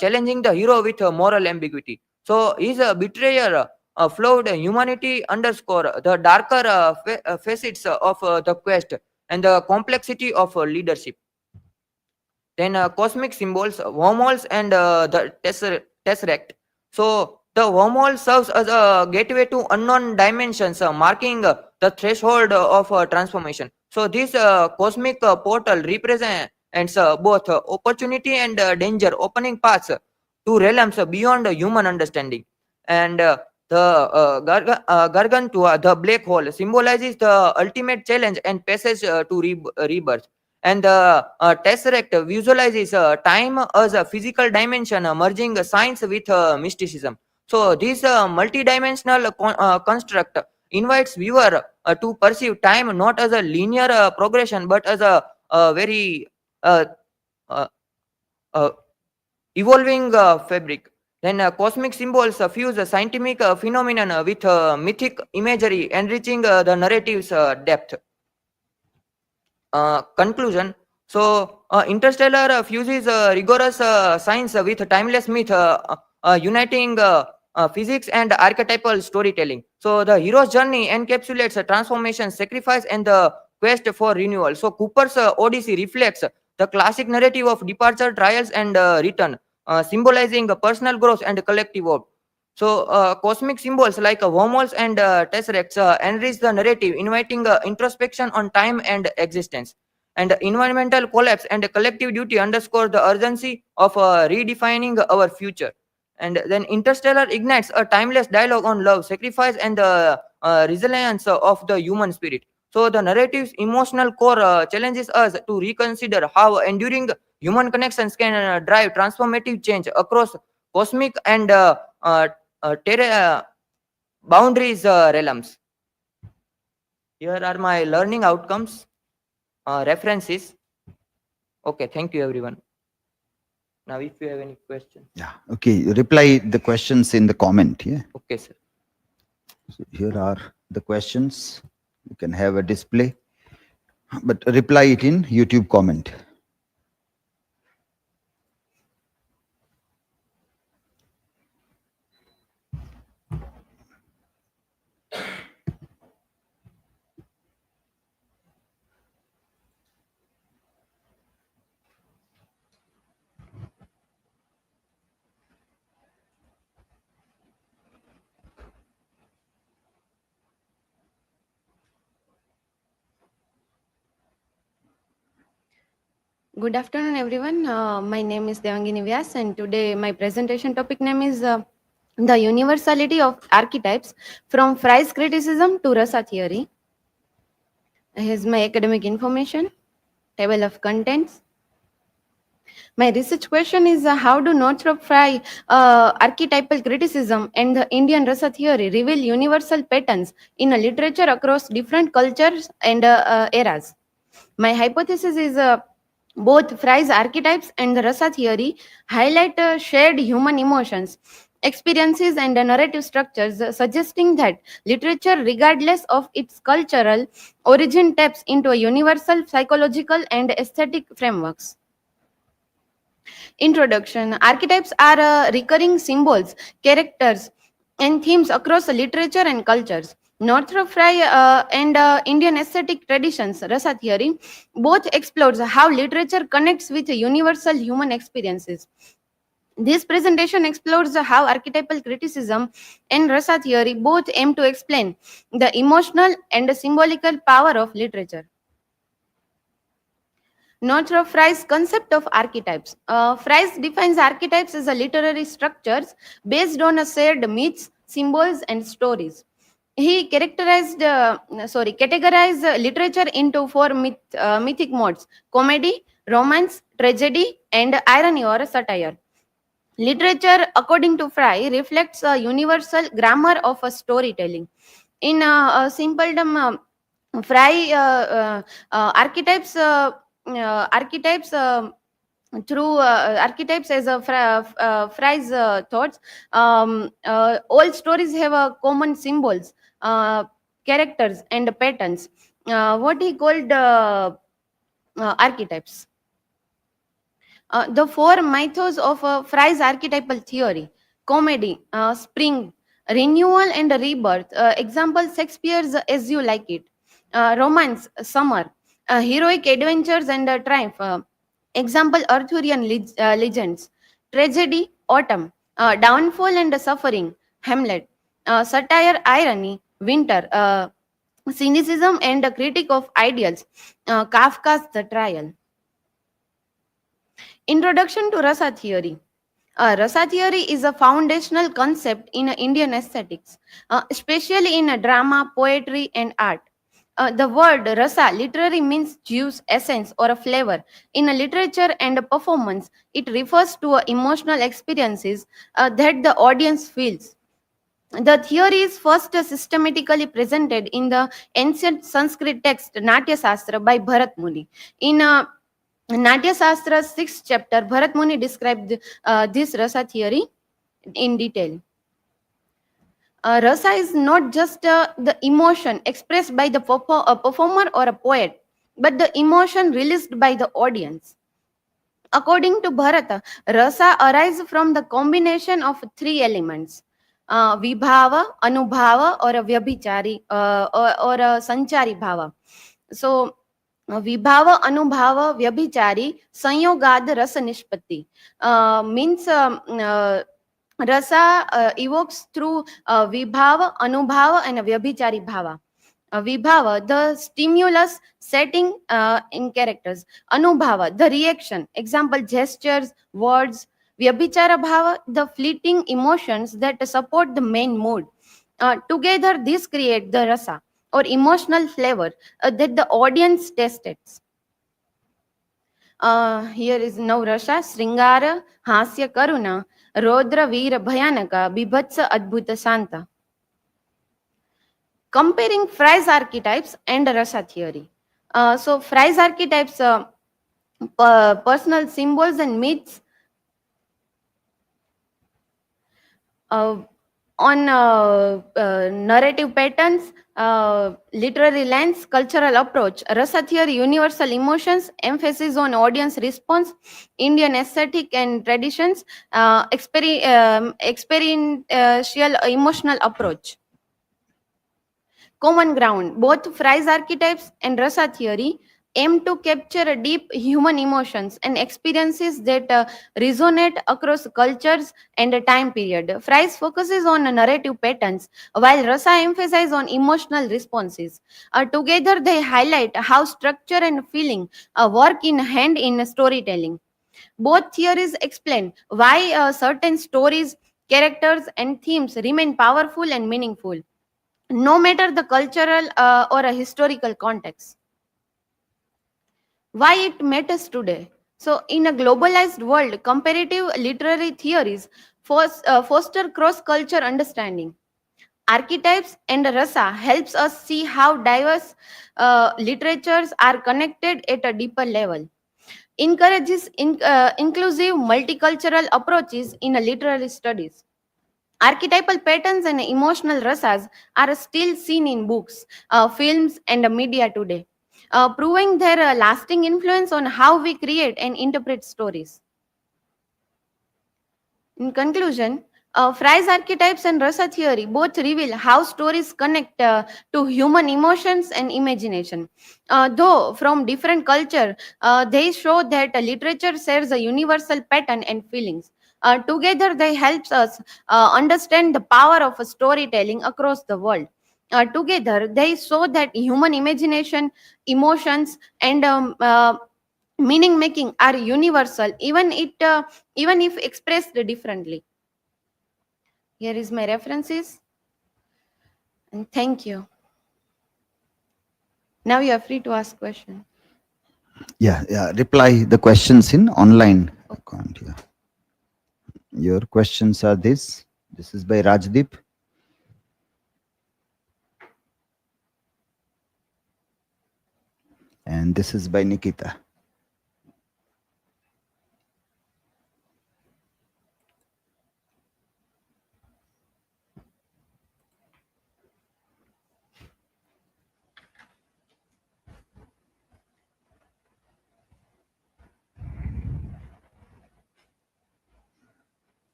challenging the hero with moral ambiguity. So his betrayer, flawed humanity underscore the darker facets of the quest and the complexity of leadership. Then cosmic symbols, wormholes, and the tesseract. So the wormhole serves as a gateway to unknown dimensions, marking the threshold of transformation. So this cosmic portal represents both opportunity and danger, opening paths to realms beyond human understanding. And the Gargantua, the black hole, symbolizes the ultimate challenge and passage to rebirth. And the tesseract visualizes time as a physical dimension, merging science with mysticism. So this multidimensional construct invites viewer to perceive time not as a linear progression but as a very uh, uh, uh, evolving fabric. Then cosmic symbols fuse a scientific phenomenon with mythic imagery, enriching the narrative's depth. Conclusion. So Interstellar fuses rigorous science with timeless myth, uniting physics and archetypal storytelling. So the hero's journey encapsulates a transformation, sacrifice, and the quest for renewal. So Cooper's Odyssey reflects the classic narrative of departure, trials, and return, symbolizing personal growth and collective hope. So cosmic symbols like wormholes and tesseracts enrich the narrative, inviting introspection on time and existence. And environmental collapse and collective duty underscore the urgency of redefining our future. And then Interstellar ignites a timeless dialogue on love, sacrifice, and the resilience of the human spirit. So the narrative's emotional core challenges us to reconsider how enduring human connections can drive transformative change across cosmic and boundaries realms. Here are my learning outcomes, references. Okay, thank you everyone. Now, if you have any questions. Yeah. Okay. Reply the questions in the comment. Yeah. Okay, sir. So here are the questions. You can have a display, but reply it in YouTube comment. Good afternoon, everyone. My name is Devangini Vyas, and today my presentation topic name is the universality of archetypes from Fry's criticism to Rasa theory. Here's my academic information, table of contents. My research question is how do Northrop Frye archetypal criticism and the Indian Rasa theory reveal universal patterns in a literature across different cultures and eras? My hypothesis is both Fry's archetypes and the Rasa theory highlight shared human emotions, experiences, and narrative structures, suggesting that literature, regardless of its cultural origin, taps into a universal psychological and aesthetic frameworks. Introduction. Archetypes are recurring symbols, characters, and themes across literature and cultures. Northrop Frye and Indian aesthetic traditions, Rasa theory, both explores how literature connects with universal human experiences. This presentation explores how archetypal criticism and Rasa theory both aim to explain the emotional and symbolical power of literature. Northrop Frye's concept of archetypes. Fries defines archetypes as a literary structures based on a shared myths, symbols, and stories. He categorized literature into four mythic modes: comedy, romance, tragedy, and irony or satire. Literature, according to Fry, reflects a universal grammar of a storytelling. In a simpledom, Fry archetypes archetypes through archetypes as a Fry's thoughts. All stories have a common symbols, characters, and patterns. What he called archetypes. The four mythos of Fry's archetypal theory: comedy, spring, renewal, and rebirth. Example: Shakespeare's As You Like It. Romance, summer, heroic adventures and triumph. Example: Arthurian legends. Tragedy, autumn, downfall and suffering. Hamlet. Satire, irony, winter. Cynicism and a critic of ideals. Kafka's The Trial. Introduction to Rasa theory. Rasa theory is a foundational concept in Indian aesthetics, especially in drama, poetry, and art. The word rasa literally means juice, essence, or a flavor. In a literature and a performance, it refers to emotional experiences that the audience feels. The theory is first systematically presented in the ancient Sanskrit text Natya Shastra by Bharat Muni. In Natya Shastra's 6th chapter, Bharat Muni described this rasa theory in detail. Rasa is not just the emotion expressed by the performer or a poet, but the emotion released by the audience. According to Bharata, rasa arises from the combination of three elements: vibhava, anubhava, or a vyabhichari, or a sanchari bhava. So, विभाव अनुभाव व्यभिचारी संयोगाद रस निष्पत्ति means rasa evokes through vibhava, anubhava, and vyabhichari bhava. Vibhava, the stimulus setting in characters. Anubhava, the reaction. Example: gestures, words. Vyabhichara bhava, the fleeting emotions that support the main mood. Together, this create the rasa or emotional flavor that the audience tasted. Here is now Rasa: Sringara, Hasya Karuna, Rodra Veera Bhayanaka, Bibhatsa Adbhuta Santa. Comparing Fry's archetypes and Rasa theory. So Fry's archetypes, personal symbols and myths, uh, on narrative patterns, literary lens, cultural approach. Rasa theory, universal emotions, emphasis on audience response, Indian aesthetic and traditions, experiential emotional approach. Common ground. Both Fry's archetypes and Rasa theory aim to capture deep human emotions and experiences that resonate across cultures and a time period. Fry's focuses on narrative patterns, while Rasa emphasizes on emotional responses. Together, they highlight how structure and feeling work in hand in storytelling. Both theories explain why certain stories, characters, and themes remain powerful and meaningful no matter the cultural or a historical context. Why it matters today? So, in a globalized world, comparative literary theories foster cross-culture understanding. Archetypes and rasa helps us see how diverse literatures are connected at a deeper level. Encourages inclusive multicultural approaches in literary studies. Archetypal patterns and emotional rasas are still seen in books, films, and media today, proving their lasting influence on how we create and interpret stories. In conclusion, Fry's archetypes and rasa theory both reveal how stories connect to human emotions and imagination. Though from different culture, they show that literature shares a universal pattern and feelings. Together, they helps us understand the power of storytelling across the world. Together, they show that human imagination, emotions, and meaning making are universal, even if expressed differently. Here is my references, and thank you. Now you are free to ask questions. Yeah. Reply the questions in online account. Yeah. Your questions are this. This is by Rajdeep. And this is by Nikita.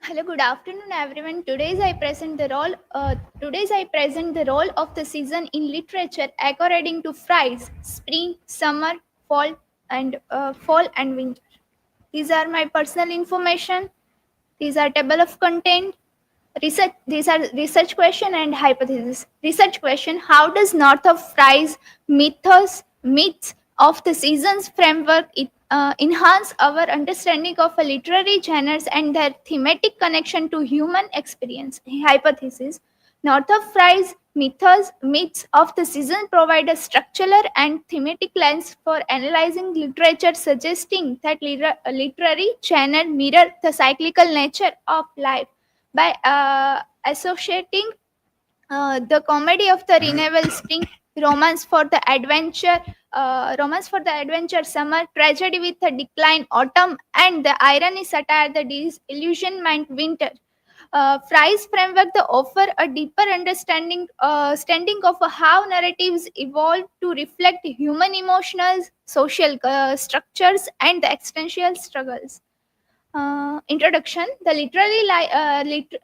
Hello, good afternoon, everyone. Today's I present the role of the season in literature according to Fry's spring, summer, fall and winter. These are my personal information. These are table of content. Research. These are research question and hypothesis. Research question: how does North of Fry's myths of the seasons framework enhance our understanding of a literary genres and their thematic connection to human experience? Hypothesis: North of Fry's myths of the season provide a structural and thematic lens for analyzing literature, suggesting that literary genre mirror the cyclical nature of life by associating the comedy of the renewal spring, romance for the adventure summer, tragedy with the decline autumn, and the irony satire the disillusionment winter. Fry's framework they offer a deeper standing of how narratives evolve to reflect human emotions, social structures, and the existential struggles. Introduction: the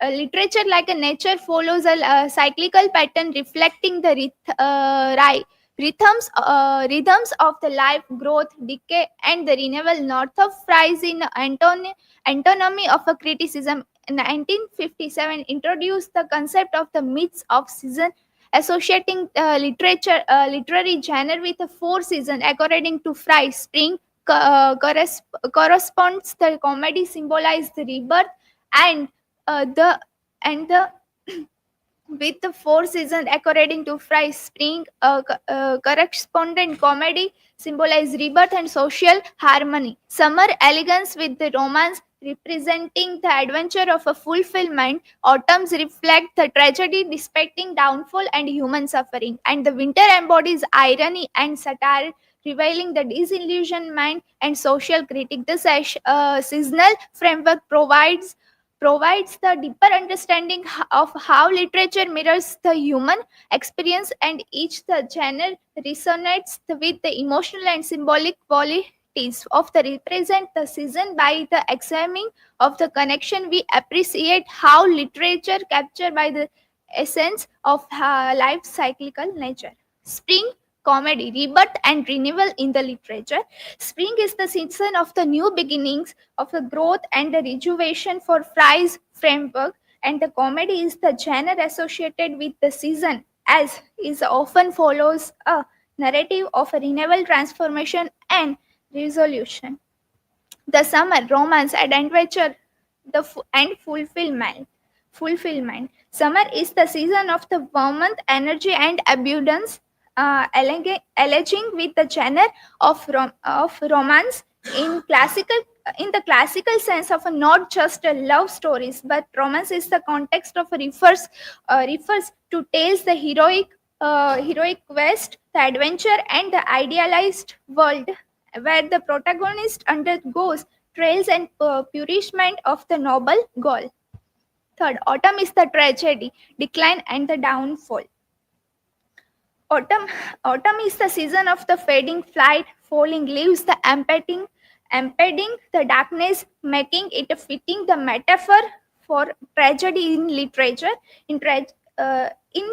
literature like a nature follows a cyclical pattern reflecting the rhythms of the life growth, decay, and the renewal. North of Fry's in antinomy of a criticism in 1957 introduced the concept of the myths of season, associating literary genre with a four season according to Fry. Spring corresponds the comedy symbolize the rebirth, and the with the four seasons according to Fry. Spring correspondent comedy symbolize rebirth and social harmony. Summer elegance with the romance representing the adventure of a fulfillment. Autumns reflect the tragedy, depicting downfall and human suffering. And the winter embodies irony and satire, revealing the disillusionment and social critique. The seasonal framework provides the deeper understanding of how literature mirrors the human experience, and each the genre resonates with the emotional and symbolic qualities of the represent the season. By the examining of the connection, we appreciate how literature captured by the essence of life cyclical nature. Spring comedy, rebirth and renewal in the literature. Spring is the season of the new beginnings, of the growth and the rejuvenation for Fry's framework, and the comedy is the genre associated with the season, as is often follows a narrative of a renewal, transformation, and resolution. The summer, romance and adventure, and fulfillment. Summer is the season of the warmth, energy, and abundance, alleging with the genre of romance in the classical sense of not just a love stories, but romance is the context of refers to tales the heroic quest, the adventure, and the idealized world where the protagonist undergoes trials and purishment of the noble goal. Third, autumn is the tragedy, decline, and the downfall. Autumn, autumn is the season of the fading flight, falling leaves, the impeding the darkness, making it fitting the metaphor for tragedy in literature. In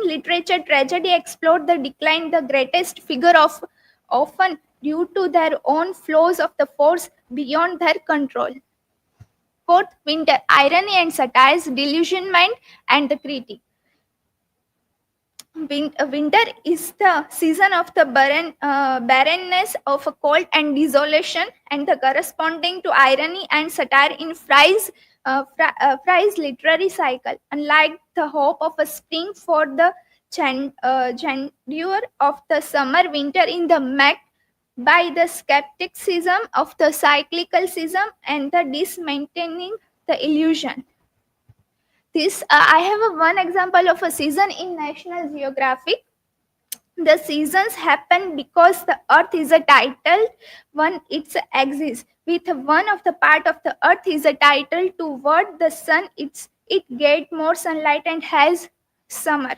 literature, tragedy explored the decline, the greatest figure of often due to their own flaws of the force beyond their control. Fourth, winter, irony and satire, delusionment, and the critique. Winter is the season of the barrenness of a cold and desolation, and the corresponding to irony and satire in Fry's literary cycle. Unlike the hope of a spring for the grandeur of the summer, winter in the met by the skepticism of the cyclical season and the dismantling the illusion. This I have one example of a season in National Geographic. The seasons happen because the earth is a title one its axis, with one of the part of the earth is a title toward the sun. It get more sunlight and has summer.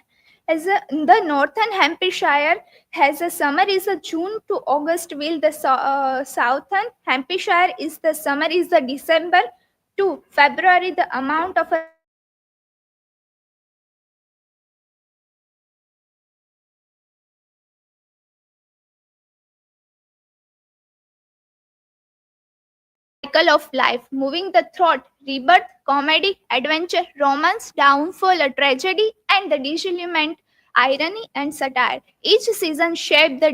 The northern Hampshire has a summer is a June to August, while the southern Hampshire is the summer is the December to February. The amount of a cycle of life, moving the thought, rebirth, comedy, adventure, romance, downfall, a tragedy, and the disillusionment, irony, and satire. Each season shaped the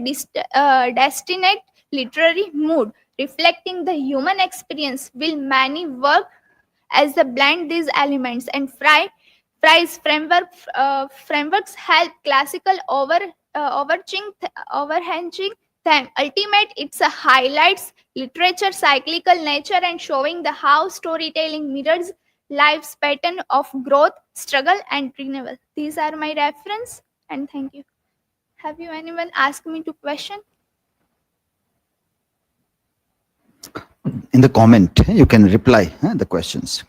destined literary mood, reflecting the human experience. Will many work as they blend these elements, and Fry's frameworks help classical overhanging them. Ultimate, it's a highlights literature cyclical nature and showing the how storytelling mirrors life's pattern of growth, struggle, and renewal. These are my reference, and thank you. Have you anyone asked me to question? In the comment, you can reply the questions.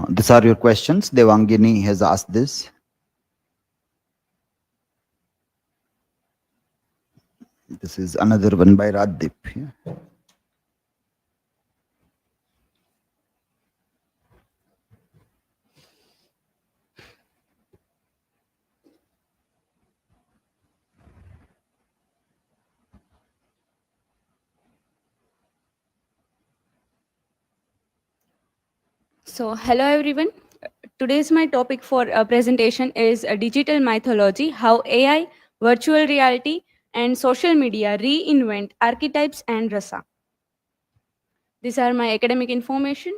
These are your questions. Devangini has asked this. This is another one by Raddeep. Yeah. So, hello everyone. Today's my topic for a presentation is digital mythology, how AI, virtual reality, and social media reinvent archetypes and rasa. These are my academic information.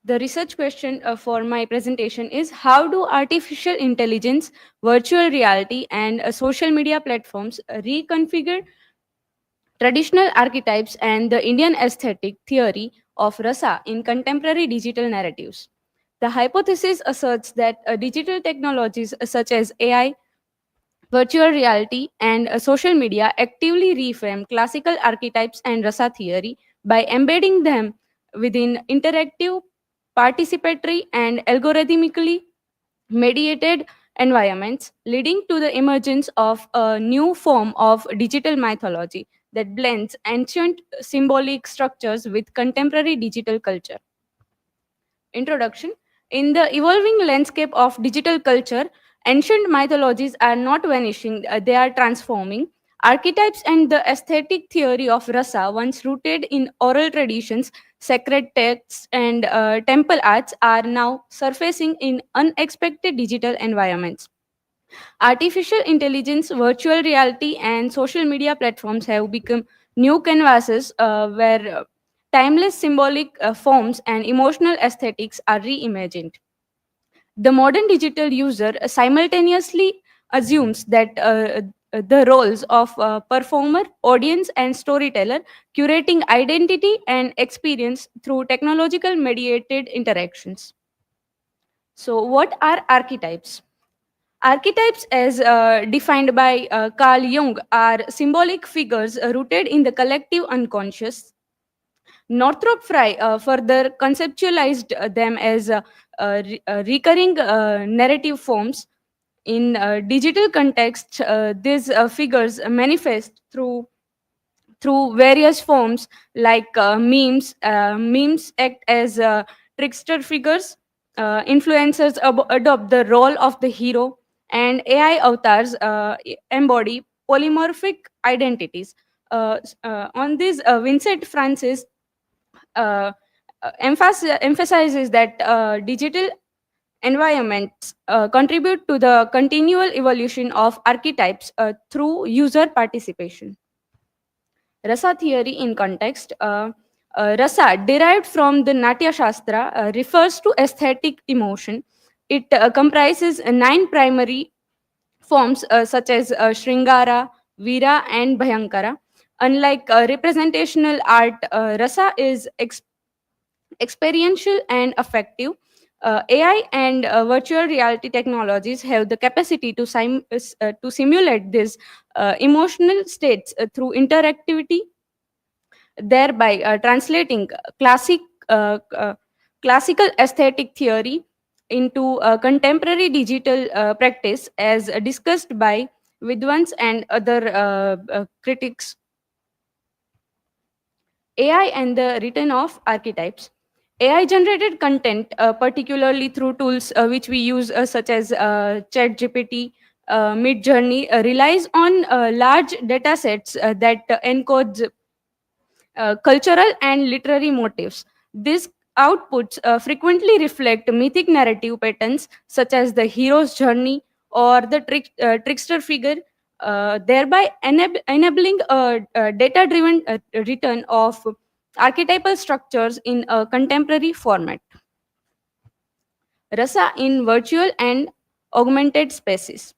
The research question for my presentation is how do artificial intelligence, virtual reality, and social media platforms reconfigure traditional archetypes, and the Indian aesthetic theory of rasa in contemporary digital narratives. The hypothesis asserts that digital technologies such as AI, virtual reality, and social media actively reframe classical archetypes and rasa theory by embedding them within interactive, participatory, and algorithmically mediated environments, leading to the emergence of a new form of digital mythology that blends ancient symbolic structures with contemporary digital culture. Introduction. In the evolving landscape of digital culture, ancient mythologies are not vanishing, they are transforming. Archetypes and the aesthetic theory of rasa, once rooted in oral traditions, sacred texts, and temple arts, are now surfacing in unexpected digital environments. Artificial intelligence, virtual reality, and social media platforms have become new canvases where timeless symbolic forms and emotional aesthetics are reimagined. The modern digital user simultaneously assumes that the roles of performer, audience, and storyteller, curating identity and experience through technological mediated interactions. So, what are archetypes? Archetypes, as defined by Carl Jung, are symbolic figures rooted in the collective unconscious. Northrop Frye further conceptualized them as recurring narrative forms. In digital context, these figures manifest through various forms like memes. Memes act as trickster figures. Influencers adopt the role of the hero, and AI avatars embody polymorphic identities. On this, Vincent Francis uh, emphasizes that digital environments contribute to the continual evolution of archetypes through user participation. Rasa theory in context. Rasa, derived from the Natya Shastra, refers to aesthetic emotion. It comprises nine primary forms such as Shringara, Veera, and Bhayankara. Unlike representational art, rasa is experiential and affective. AI and virtual reality technologies have the capacity to simulate these emotional states through interactivity, thereby translating classical aesthetic theory into contemporary digital practice, as discussed by Vidwans and other critics. AI and the return of archetypes. AI generated content, particularly through tools which we use, such as ChatGPT, Midjourney, relies on large data sets that encodes cultural and literary motifs. These outputs frequently reflect mythic narrative patterns, such as the hero's journey or the trickster figure, thereby enabling a data driven return of archetypal structures in a contemporary format. Rasa in virtual and augmented spaces.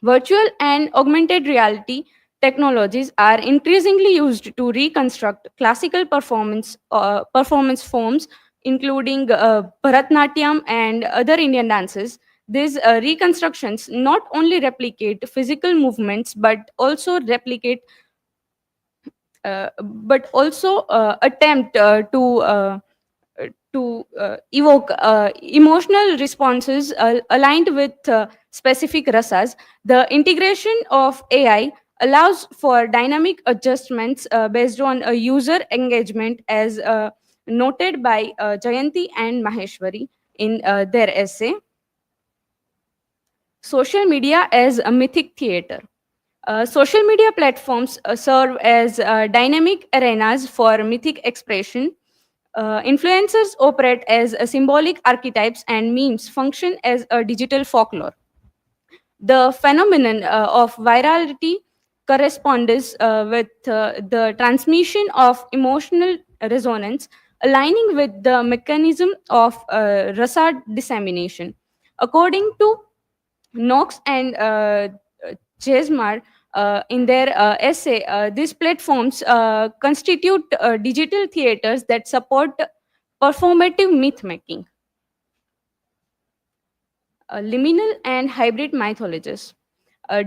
Virtual and augmented reality technologies are increasingly used to reconstruct classical performance forms, including Bharatnatyam and other Indian dances. These reconstructions not only replicate physical movements but also attempt to evoke emotional responses aligned with specific rasas. The integration of AI allows for dynamic adjustments based on user engagement, as noted by Jayanti and Maheshwari in their essay. Social media as a mythic theater. Social media platforms serve as dynamic arenas for mythic expression. Influencers operate as symbolic archetypes, and memes function as a digital folklore. The phenomenon of virality corresponds with the transmission of emotional resonance, aligning with the mechanism of rasa dissemination. According to Knox and Jesmar, in their essay, these platforms constitute digital theaters that support performative myth making. Liminal and hybrid mythologies.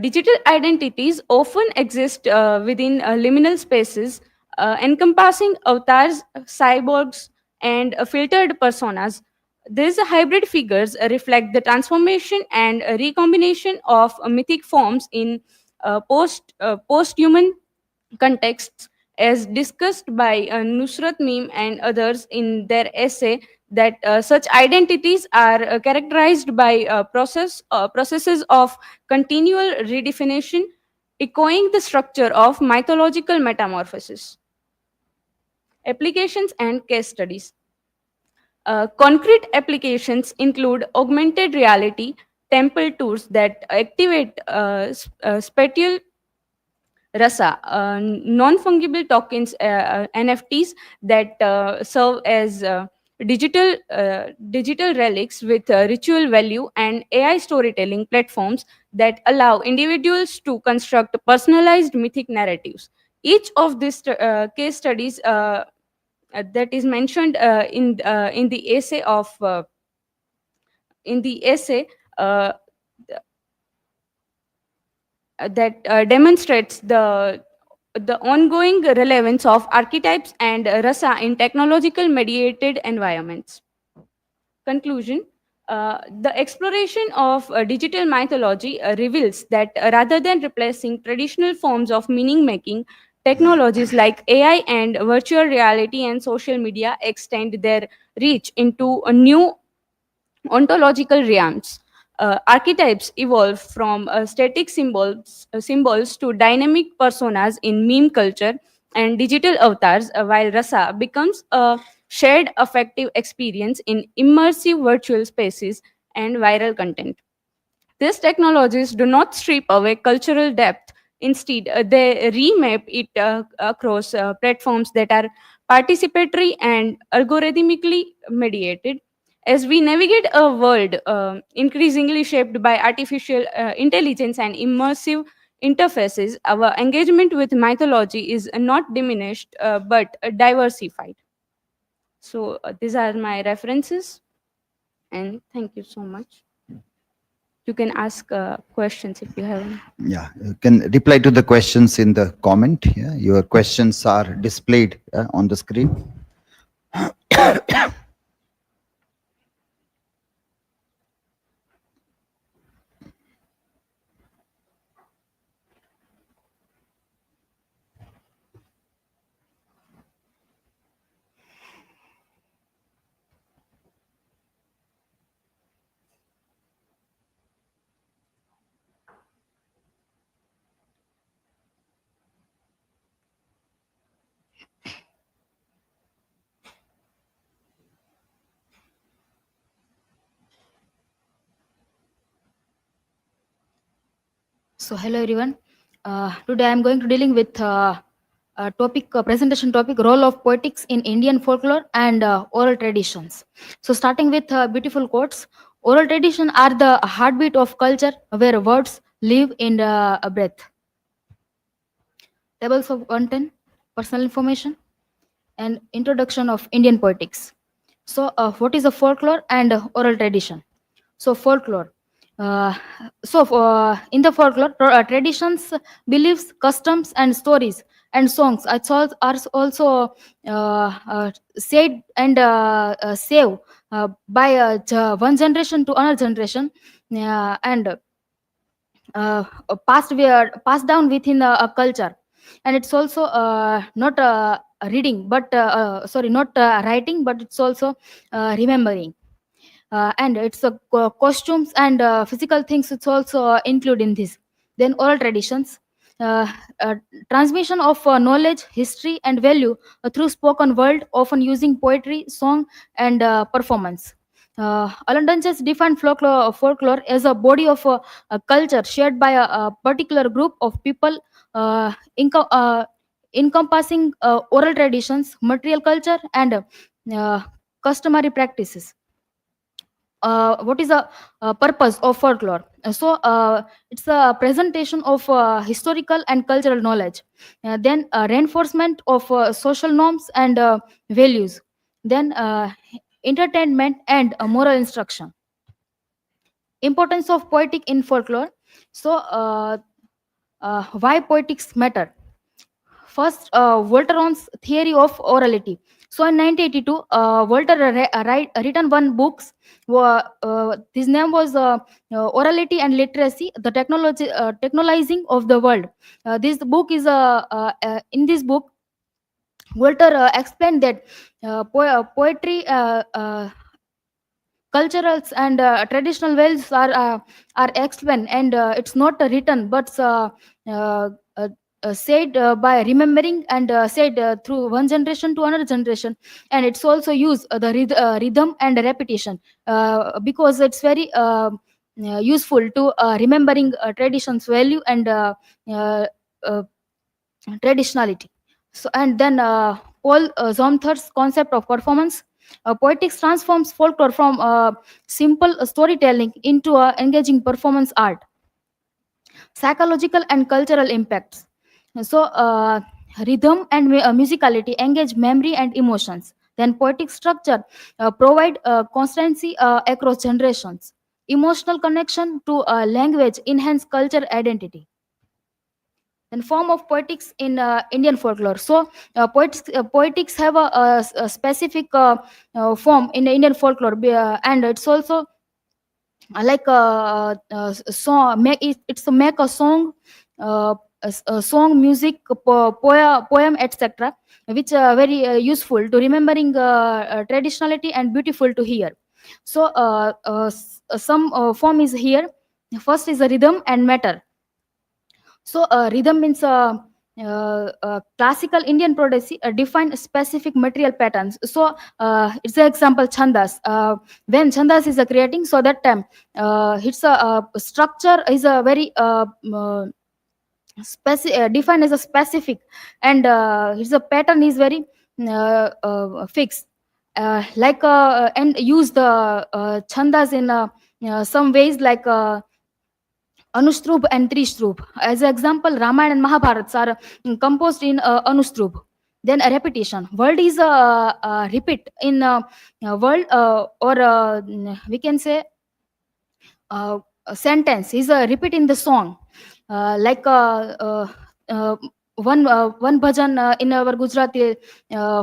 Digital identities often exist within liminal spaces, encompassing avatars, cyborgs, and filtered personas. These hybrid figures reflect the transformation and recombination of mythic forms in post-human contexts, as discussed by Nusrat Meme and others in their essay, that such identities are characterized by processes of continual redefinition, echoing the structure of mythological metamorphosis. Applications and case studies. Concrete applications include augmented reality, temple tours that activate spatial rasa, non-fungible tokens, NFTs that serve as digital relics with ritual value, and AI storytelling platforms that allow individuals to construct personalized mythic narratives. Each of these case studies that is mentioned in the essay of in the essay uh, that demonstrates the ongoing relevance of archetypes and rasa in technological mediated environments. Conclusion. The exploration of digital mythology reveals that rather than replacing traditional forms of meaning making, technologies like AI and virtual reality and social media extend their reach into a new ontological realms. Archetypes evolve from static symbols to dynamic personas in meme culture and digital avatars, while rasa becomes a shared affective experience in immersive virtual spaces and viral content. These technologies do not strip away cultural depth. Instead, they remap it across platforms that are participatory and algorithmically mediated. As we navigate a world increasingly shaped by artificial intelligence and immersive interfaces, our engagement with mythology is not diminished but diversified. So, these are my references, and thank you so much. You can ask questions if you have any. Yeah, you can reply to the questions in the comment. Yeah, your questions are displayed on the screen. So hello everyone. Today I am going to dealing with a topic, presentation topic, role of poetics in Indian folklore and oral traditions. So starting with beautiful quotes. Oral tradition are the heartbeat of culture where words live in a breath. Tables of content, personal information, and introduction of Indian poetics. So what is a folklore and oral tradition? So folklore. Uh, in the folklore, traditions, beliefs, customs, and stories and songs are also said and saved by one generation to another generation, and passed down within a culture. And it's also not reading but sorry, not writing, but it's also remembering. And it's costumes and physical things, it's also included in this. Then oral traditions, uh, uh, transmission of knowledge, history, and value through spoken word, often using poetry, song, and performance. Alandanches define folklore as a body of a culture shared by a particular group of people, encompassing oral traditions, material culture, and uh, customary practices. what is the purpose of folklore. It's a presentation of historical and cultural knowledge, then reinforcement of social norms and values, then entertainment and moral instruction. Importance of poetic in folklore. Why poetics matter? First, Voltaire's theory of orality. So in 1982, Voltaire written one books. His name was Orality and Literacy: The Technologizing of the World. This book is in this book, Voltaire explained that poetry, culturals and traditional values are explained, and it's not written, but uh, uh, said by remembering, and said through one generation to another generation. And it's also use the rhythm and repetition, because it's very useful to remembering traditions value and uh, uh, traditionality. So, and then Paul Zomther's concept of performance. Poetics transforms folklore from simple storytelling into engaging performance art. Psychological and cultural impacts. So, rhythm and musicality engage memory and emotions. Then, poetic structure provide constancy across generations. Emotional connection to language enhance culture identity. And form of poetics in Indian folklore. So, poetics have a specific form in Indian folklore, and it's also like song. It's a make a song, a song, music, poem, etc., which are very useful to remembering traditionality and beautiful to hear. So, some form is here. First is a rhythm and matter. So, rhythm means classical Indian poetry define specific material patterns. So, it's an example chandas. When chandas is creating, so that time it's a structure is a very defined as a specific, and it's a pattern is very fixed. And use the chandas in some ways, like Anushtrub and Trishtrub. As an example, Ramayana and Mahabharata are composed in Anushtrub. Then a repetition. Word is a repeat in word, or we can say a sentence is a repeat in the song. Like one bhajan in our Gujarati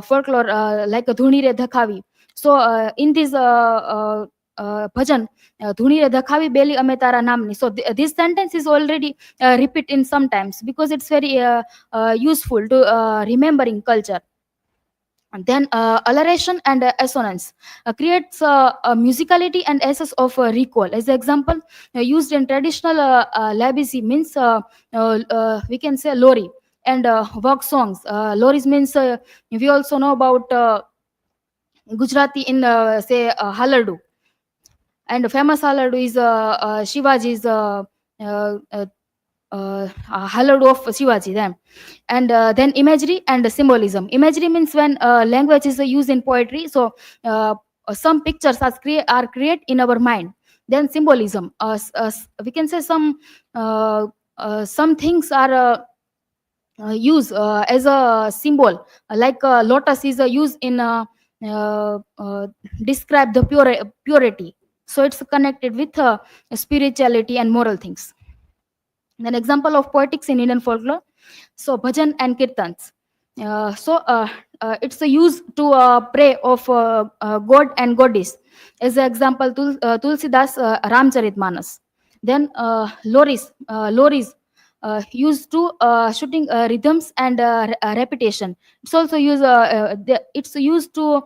folklore, like Dhuni Re Dhakavi. So, in this bhajan, Dhuni Re Dhakavi Beli Ame Tara Namni. So, this sentence is already repeat in sometimes, because it's very useful to remembering culture. And then alliteration and assonance creates a musicality and essence of recall. As an example, used in traditional Labisi means we can say lori, and folk songs. Loris means we also know about Gujarati in say Haladu, and famous Haladu is Shivaji's Haladu of Shivaji. And then imagery and symbolism. Imagery means when language is used in poetry, so some pictures are created in our mind. Then symbolism, we can say some things are used as a symbol, like lotus is used in describe the purity. So it's connected with spirituality and moral things. An example of poetics in Indian folklore. So, bhajan and kirtans. It's a use to pray of god and goddess. As an example, Tulsidas Ramcharitmanas. Then loris used to shooting rhythms and repetition. It's also used. It's used to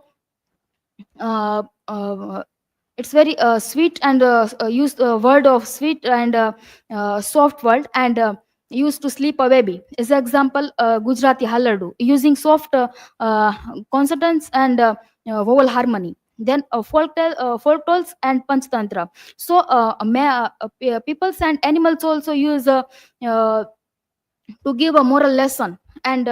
uh, uh, it's very sweet and used word of sweet and soft word, and used to sleep a baby. As an example, Gujarati Haladu using soft consonants and vowel harmony. Then folk tales and panchtantra. So, peoples and animals also use to give a moral lesson, and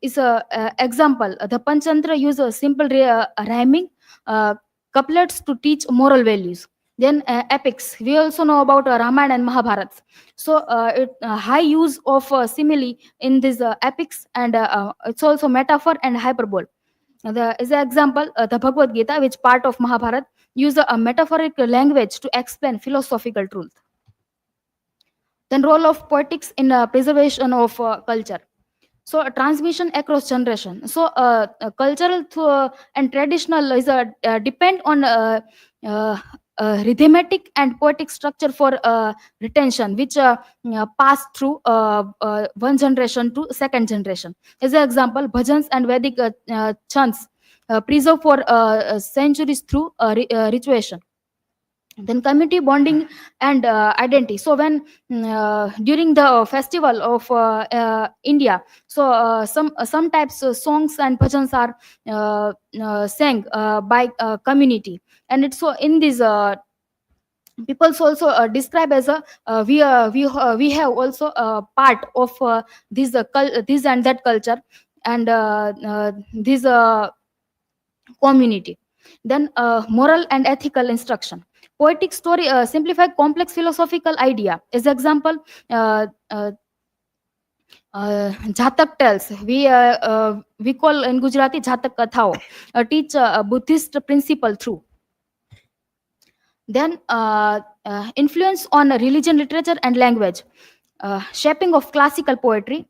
is a example. The panchtantra use a simple rhyming, couplets to teach moral values. Then epics. We also know about Ramayana and Mahabharata. So high use of simile in these epics, and it's also metaphor and hyperbole. As an example, the Bhagavad Gita, which part of Mahabharata, use a metaphoric language to explain philosophical truth. Then role of poetics in preservation of culture. So transmission across generation. So cultural and traditional is depend on uh, rhythmic and poetic structure for retention, which pass through one generation to second generation. As an example, bhajans and Vedic chants preserved for centuries through rituation. Then community bonding and identity. So when during the festival of India, so some types of songs and bhajans are sang by community, and it's so in this people also describe as a we have also a part of this and that culture, and this community. Then moral and ethical instruction. Poetic story simplify complex philosophical idea. As example, Jatak tells. We call in Gujarati Jatak Kathao. Teach Buddhist principle through. Then influence on religion, literature, and language. Shaping of classical poetry.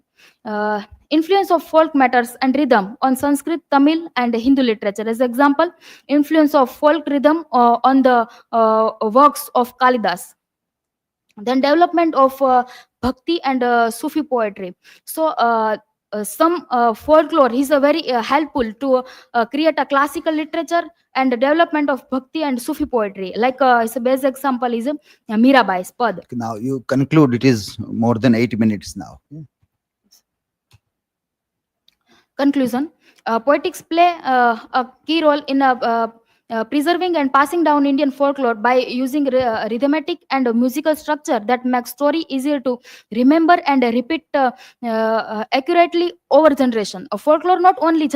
Influence of folk matters and rhythm on Sanskrit, Tamil, and Hindu literature. As example, influence of folk rhythm on the works of Kalidas. Then development of bhakti and Sufi poetry. So some folklore is a very helpful to create a classical literature and the development of bhakti and Sufi poetry. Like it's a best example is Mirabai's Pad. Now you conclude. It is more than 8 minutes now. Conclusion. Poetics play a key role in preserving and passing down Indian folklore by using rhythmic and musical structure that makes story easier to remember and repeat accurately over generation. Folklore not only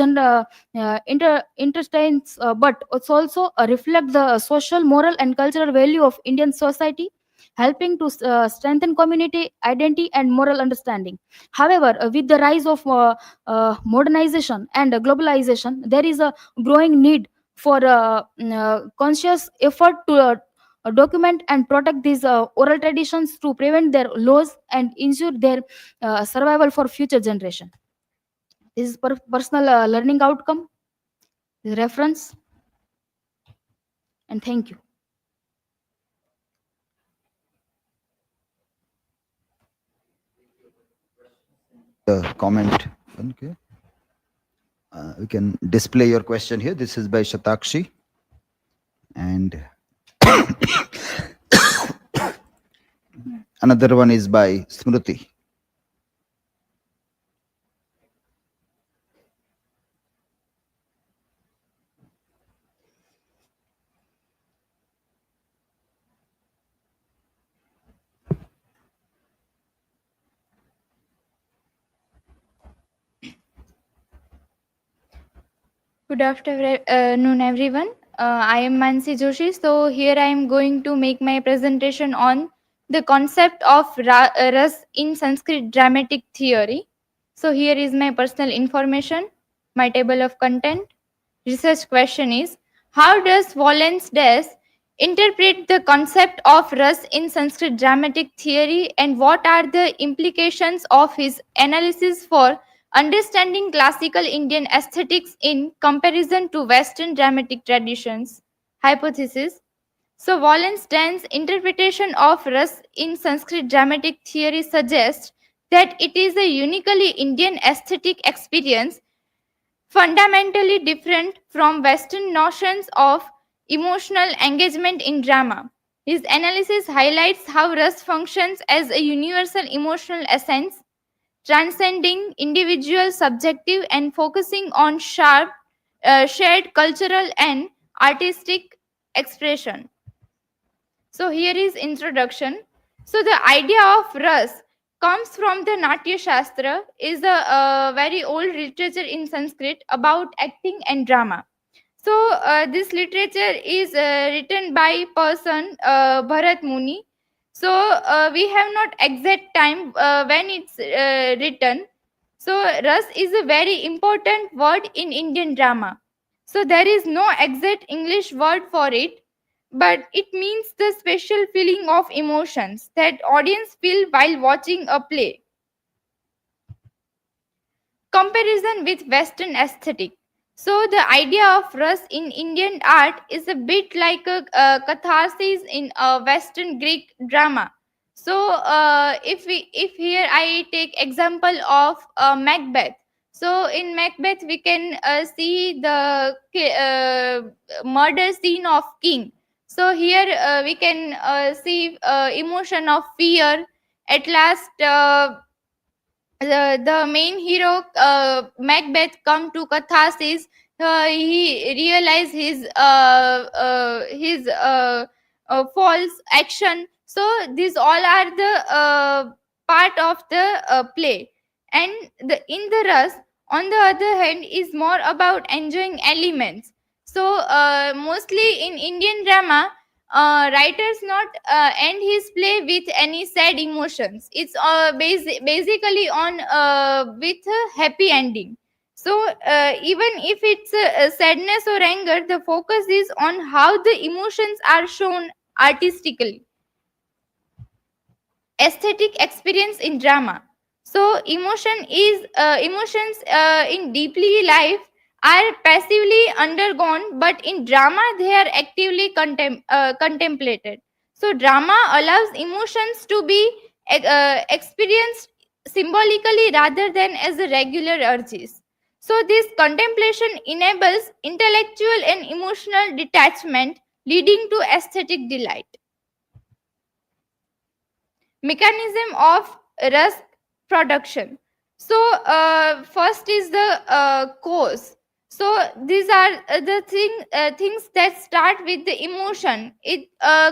entertains, but it's also reflect the social, moral, and cultural value of Indian society, helping to strengthen community identity and moral understanding. However, with the rise of modernization and globalization, there is a growing need for conscious effort to document and protect these oral traditions to prevent their loss and ensure their survival for future generation. This is personal learning outcome, reference, and thank you. Comment. Okay. We can display your question here. This is by Shatakshi. And another one is by Smruti. Good afternoon, everyone. I am Mansi Joshi. So here I am going to make my presentation on the concept of ras in Sanskrit dramatic theory. So here is my personal information, my table of content. Research question is, how does Valence Des interpret the concept of ras in Sanskrit dramatic theory, and what are the implications of his analysis for understanding classical Indian aesthetics in comparison to Western dramatic traditions? Hypothesis. So Wallenstein's interpretation of ras in Sanskrit dramatic theory suggests that it is a uniquely Indian aesthetic experience, fundamentally different from Western notions of emotional engagement in drama. His analysis highlights how ras functions as a universal emotional essence, transcending individual subjective and focusing on shared cultural and artistic expression. So here is introduction. So the idea of ras comes from the Natya Shastra, is a very old literature in Sanskrit about acting and drama. So this literature is written by person Bharat Muni. So we have not exact time when it's written. So ras is a very important word in Indian drama. So there is no exact English word for it, but it means the special feeling of emotions that audience feel while watching a play. Comparison with Western aesthetic. So the idea of ras in Indian art is a bit like a catharsis in a Western Greek drama. So if here I take example of Macbeth. So in Macbeth we can see the murder scene of king. So here we can see emotion of fear. At last. The main hero Macbeth come to catharsis. He realize his false action. So these all are the part of the play. And the in the ras, on the other hand, is more about enjoying elements. So mostly in Indian drama, writers not end his play with any sad emotions. It's basically on with a happy ending. So even if it's sadness or anger, the focus is on how the emotions are shown artistically. Aesthetic experience in drama. So emotions in deeply life are passively undergone, but in drama they are actively contemplated. So drama allows emotions to be experienced symbolically rather than as a regular urges. So this contemplation enables intellectual and emotional detachment, leading to aesthetic delight. Mechanism of ras production. So first is the cause. So these are things that start with the emotion. It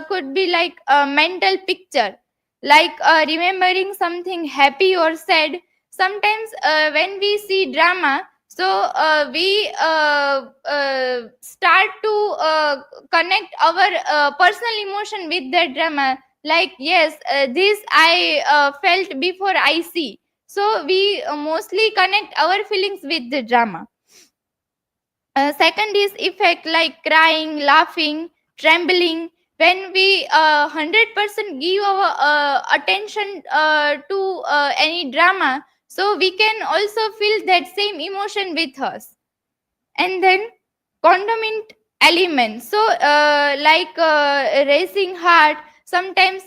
could be like a mental picture, like remembering something happy or sad. Sometimes when we see drama, so we start to connect our personal emotion with the drama, like yes, this I felt before I see. So we mostly connect our feelings with the drama. Second is effect, like crying, laughing, trembling. When we 100% give our attention to any drama, so we can also feel that same emotion with us. And then condiment elements. So like racing heart. Sometimes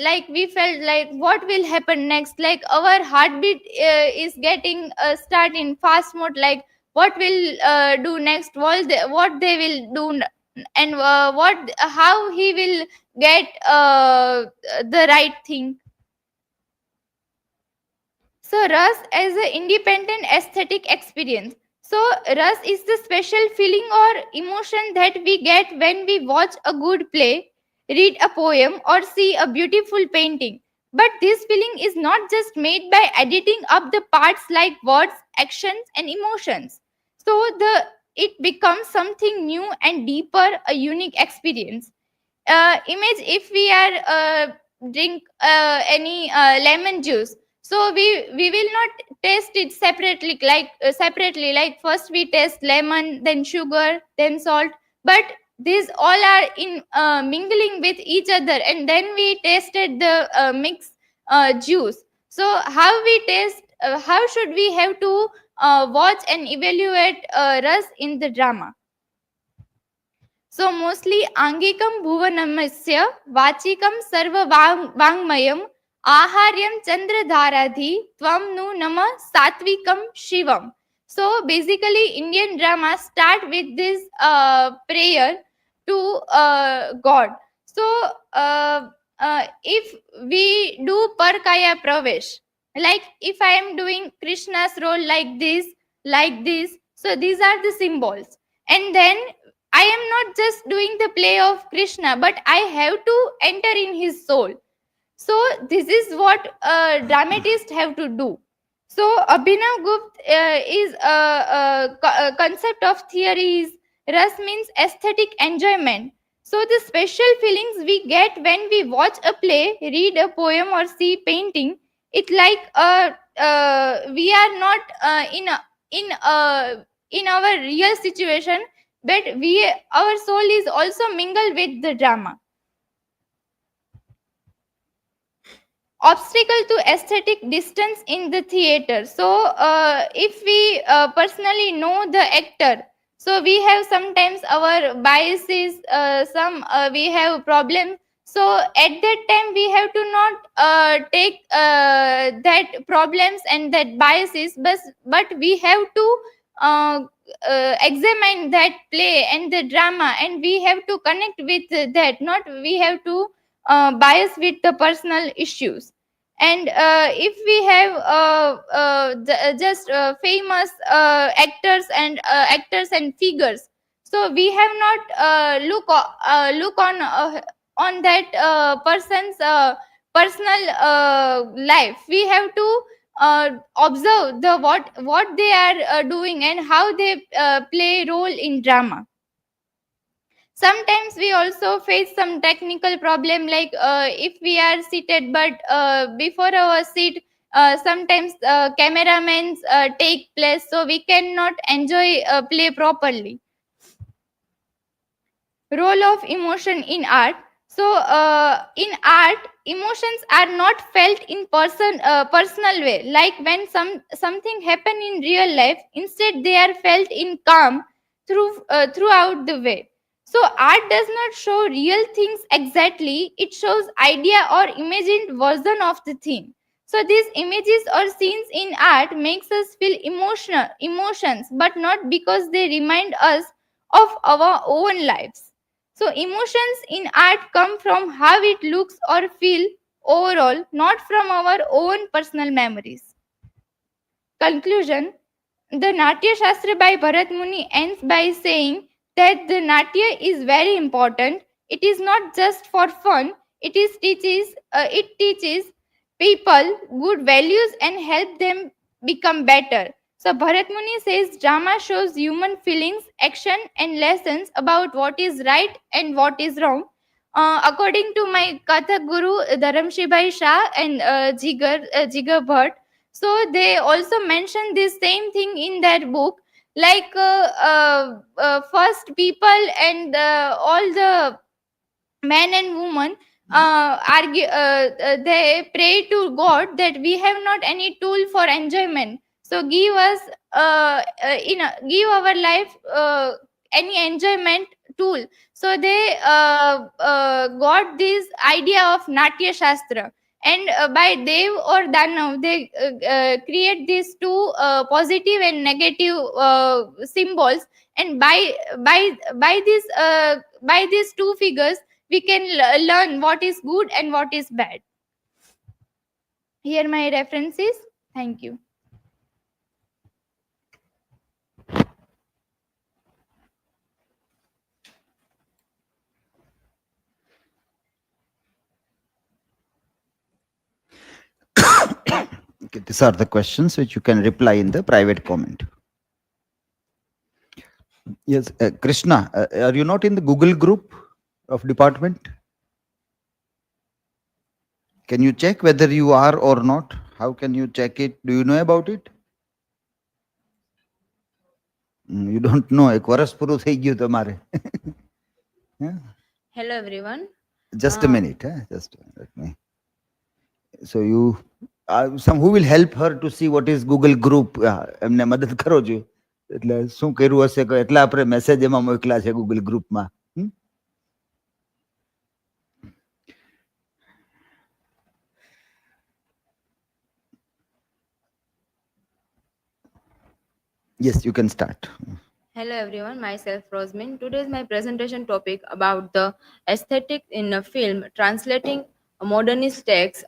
like we felt like what will happen next, like our heartbeat is getting start in fast mode, like what will do next, what they will do and what how he will get the right thing. So ras as an independent aesthetic experience. So ras is the special feeling or emotion that we get when we watch a good play, read a poem, or see a beautiful painting. But this feeling is not just made by editing up the parts like words, actions, and emotions. So it becomes something new and deeper, a unique experience. Image if we are drink any lemon juice. So we will not taste it separately, like first we taste lemon, then sugar, then salt, but these all are in mingling with each other, and then we tasted the mixed juice. So how we taste, how should we have to watch and evaluate ras in the drama. So mostly angikam bhuvanamasya vachikam sarva vangmayam aharyam chandradharadhi tvam nu nama satvikam shivam. So basically Indian drama start with this prayer to God. So if we do parkaya pravesh, like if I am doing Krishna's role like this, so these are the symbols. And then I am not just doing the play of Krishna, but I have to enter in his soul. So this is what dramatists have to do. So Abhinav Gupta is a concept of theories Ras means aesthetic enjoyment. So the special feelings we get when we watch a play, read a poem, or see painting, it like we are not in in our real situation, but we our soul is also mingled with the drama. Obstacle to aesthetic distance in the theater. So if we personally know the actor, so we have sometimes our biases, some we have problems. So at that time we have to not take that problems and that biases, but we have to uh, examine that play and the drama, and we have to connect with that, not we have to bias with the personal issues. And if we have just famous actors and figures, so we have not look on that person's personal life. We have to observe the what they are doing and how they play role in drama. Sometimes we also face some technical problem, like if we are seated, but before our seat sometimes cameramans take place, so we cannot enjoy play properly. Role of emotion in art. So in art, emotions are not felt in personal way, like when something happen in real life. Instead they are felt in calm throughout the way. So art does not show real things exactly, it shows idea or imagined version of the thing. So these images or scenes in art makes us feel emotions, but not because they remind us of our own lives. So emotions in art come from how it looks or feel overall, not from our own personal memories. Conclusion. The Natya Shastra by Bharat Muni ends by saying that the Natya is very important. It is not just for fun. It teaches people good values and help them become better. So Bharat Muni says drama shows human feelings, action, and lessons about what is right and what is wrong. According to my Kathak Guru Dharamshi Shah and Jigar Bhatt, so they also mention this same thing in their book, like first people and all the men and women they pray to God that we have not any tool for enjoyment, so give us give our life any enjoyment tool. So they got this idea of Natya Shastra, and by Dev or Danav they create these two positive and negative symbols, and by these two figures we can learn what is good and what is bad. Here my references. Thank you. Okay, these are the questions which you can reply in the private comment. Yes, Krishna, are you not in the Google group of department? Can you check whether you are or not? How can you check it? Do you know about it? You don't know. એક વર્ષ પૂરું થઈ ગયું તમારે. Yeah. Hello everyone. Just a minute. Just let me. So you, some who will help her to see what is Google group. એમને મદદ કરો છો. એટલે શું કર્યું હશે કે એટલા આપણે મેસેજ એમાં મોકલા છે Google ગ્રુપમાં. Yes, you can start. Hello everyone, myself Rosmin. Today is my presentation topic about the aesthetic in a film, translating a modernist text.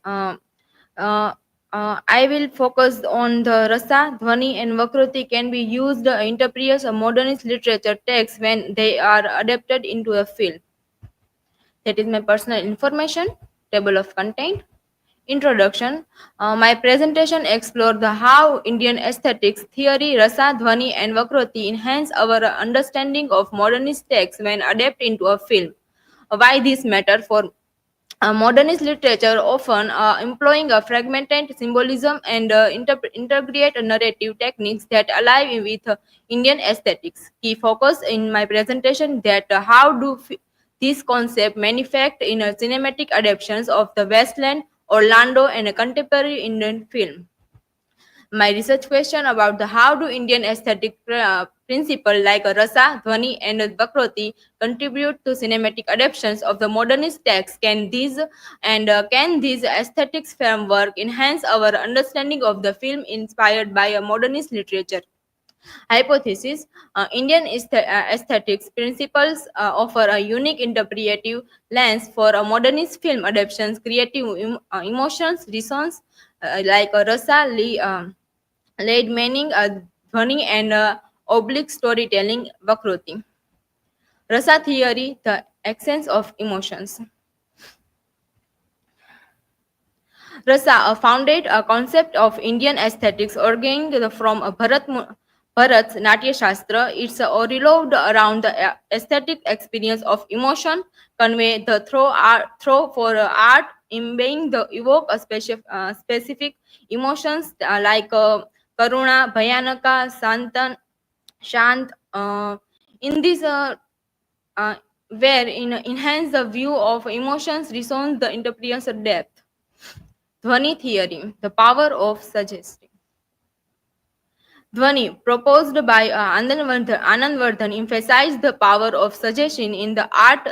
I will focus on the rasa, dhvani and vakruti can be used interpret a modernist literature text when they are adapted into a film. That is my personal information, table of content. Introduction. My presentation explores the how Indian aesthetics theory, rasa, dhwani, and vakroti enhance our understanding of modernist texts when adapted into a film. Why this matter for modernist literature, often employing a fragmented symbolism and integrate narrative techniques that align with Indian aesthetics. Key focus in my presentation that how do these concepts manifest in cinematic adaptations of the Westland, Orlando, and a contemporary Indian film. My research question about the how do Indian aesthetic principle like rasa, dhwani, and vakroti contribute to cinematic adaptations of the modernist text? Can these aesthetics framework enhance our understanding of the film inspired by a modernist literature? Hypothesis. Indian aesthetics principles offer a unique interpretive lens for a modernist film adaptations, creative emotions, resonance like rasa, lead meaning, dhwani, and oblique storytelling, vakroti. Rasa theory, the essence of emotions. Rasa, a founded a concept of Indian aesthetics originating from Bharat's Natya Shastra. It's revolved around the aesthetic experience of emotion, convey the through for art, imbuing the evoke a specific emotions like karuna, bhayanaka, santan, shant. In this where in enhance the view of emotions, resonates the interpretation depth. Dhwani theory, the power of suggesting. Dhwani, proposed by Anand Vardhan, emphasized the power of suggestion in the art.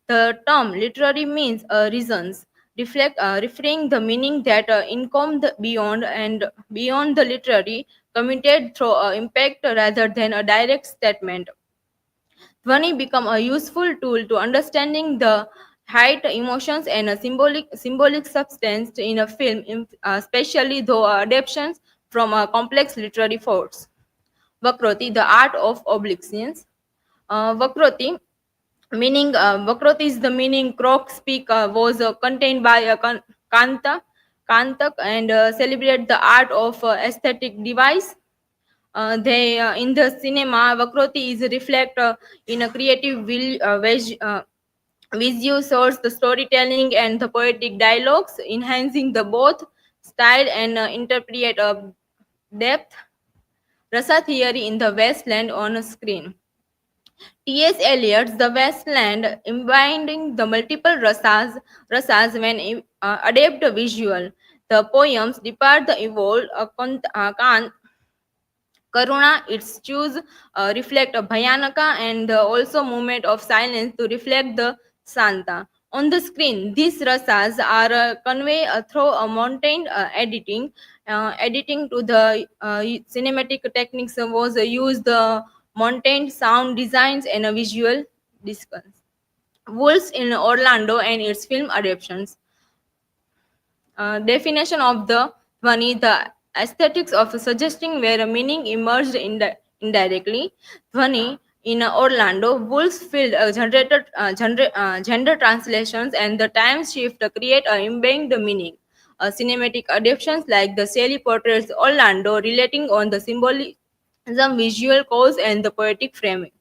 The term literary means reasons, referring the meaning that income beyond the literary, committed through impact rather than a direct statement. Dhwani become a useful tool to understanding the height, emotions, and a symbolic substance in a film, especially though adaptations from a complex literary force. Vakroti, the art of obliquations. Vakroti, meaning Vakroti is the meaning croak speak was contained by a Kantak and celebrate the art of aesthetic device. They in the cinema, vakroti is reflect in a creative visual source, the storytelling and the poetic dialogues, enhancing the both style and interpret depth. Rasa theory in the Westland on a screen. T.S. Eliot's The Westland, embodying the multiple rasas when adapt visual. The poems depart the evolved Karuna, its choose reflect a Bhayanaka and also movement of silence to reflect the Santa. On the screen, these rasas are conveyed through a mountain editing. Editing to the cinematic techniques was used the mountain sound designs and a visual discuss. Wolves in Orlando and its film adaptations. Definition of the Dhwani, the aesthetics of suggesting where a meaning emerged indirectly. Dhwani in Orlando, Wolf's field generated gender translations and the time shift create embedding the meaning. Cinematic adaptations like the Sally portrays Orlando relating on the symbolism, visual cause, and the poetic framing.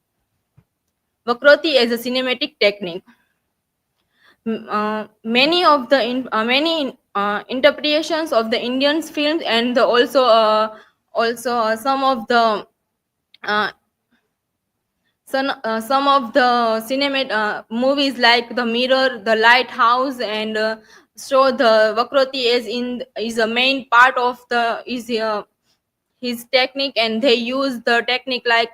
Vakroti as a cinematic technique. Many interpretations of the Indian films and also uh, some of the cinema movies like The Mirror, The Lighthouse, and show the Vakroti is a main part of the is his technique, and they use the technique like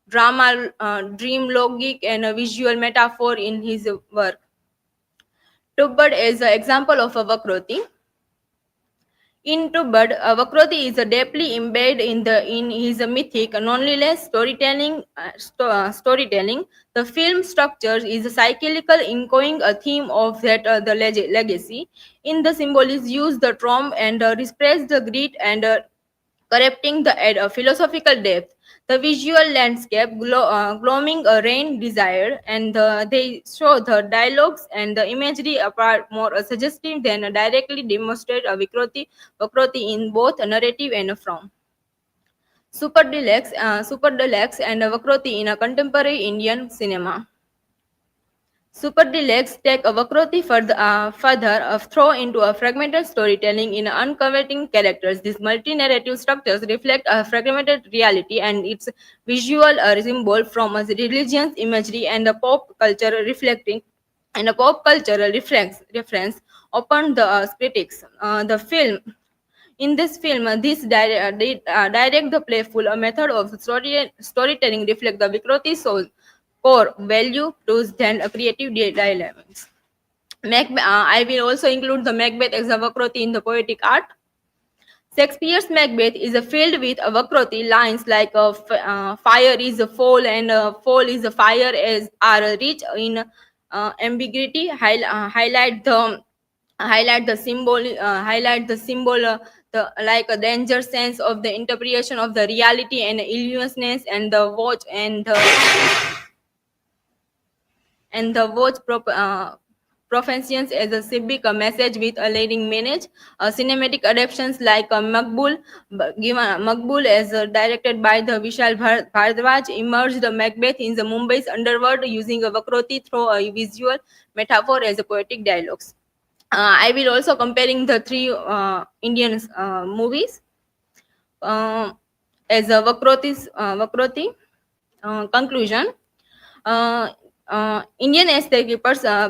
drama, dream logic, and a visual metaphor in his work. Tubbad is an example of a Vakroti. In Tubbad, Vakroti is deeply embedded in his mythic, nonetheless storytelling. The film structure is cyclical, echoing a theme of that the legacy. In the symbolism, use the trombe and express the grit and corrupting the philosophical depth. The visual landscape gloaming rain desired, and they show the dialogues and the imagery apart more suggestive than directly demonstrate a Vikroti in both a narrative and a form. Super Deluxe and Vakroti in a contemporary Indian cinema. Super Deluxe take a Vakroti further throw into a fragmented storytelling in uncovering characters. These multi-narrative structures reflect a fragmented reality and its visual symbol from a religious imagery and a pop culture reflecting and a pop cultural reference upon the critics. The film in this film, direct the playful method of storytelling reflect the Vikroti soul, core value, tools, and creative dilemmas. I will also include the Macbeth as a Vakroti in the poetic art. Shakespeare's Macbeth is filled with Vakroti lines like fire is a fall and fall is a fire as are rich in ambiguity, highlight the symbol the like a danger sense of the interpretation of the reality and illusiousness and the watch and the watch professions as a civic message with a leading manage. Cinematic adaptations like Makbul as directed by the Vishal Bhardwaj emerged the Macbeth in the Mumbai's underworld using a Vakroti through a visual metaphor as a poetic dialogues. I will also comparing the three Indian movies as a Vakroti conclusion. Indian aesthetic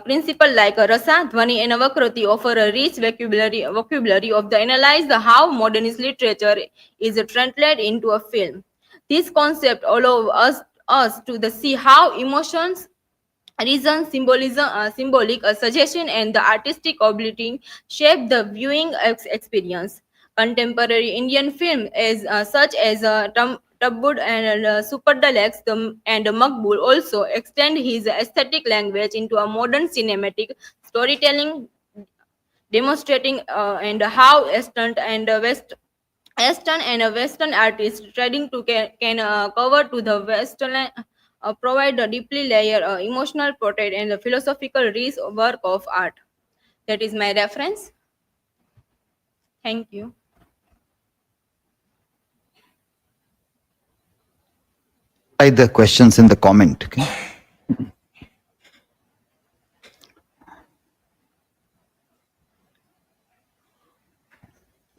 principle like Rasa, Dhvani, and Vakroti offer a rich vocabulary of the analyze the how modernist literature is translated into a film. This concept allow us to see how emotions reason, symbolism, symbolic suggestion, and the artistic ability shape the viewing experience. Contemporary Indian film is such as Tabbud and Super Deluxe and Makbul also extend his aesthetic language into a modern cinematic storytelling, demonstrating and how Eastern and Western artists trading to can cover to the Western provide a deeply layered emotional portrait and a philosophical rich work of art. That is my reference. Thank you. Write the questions in the comment. Okay?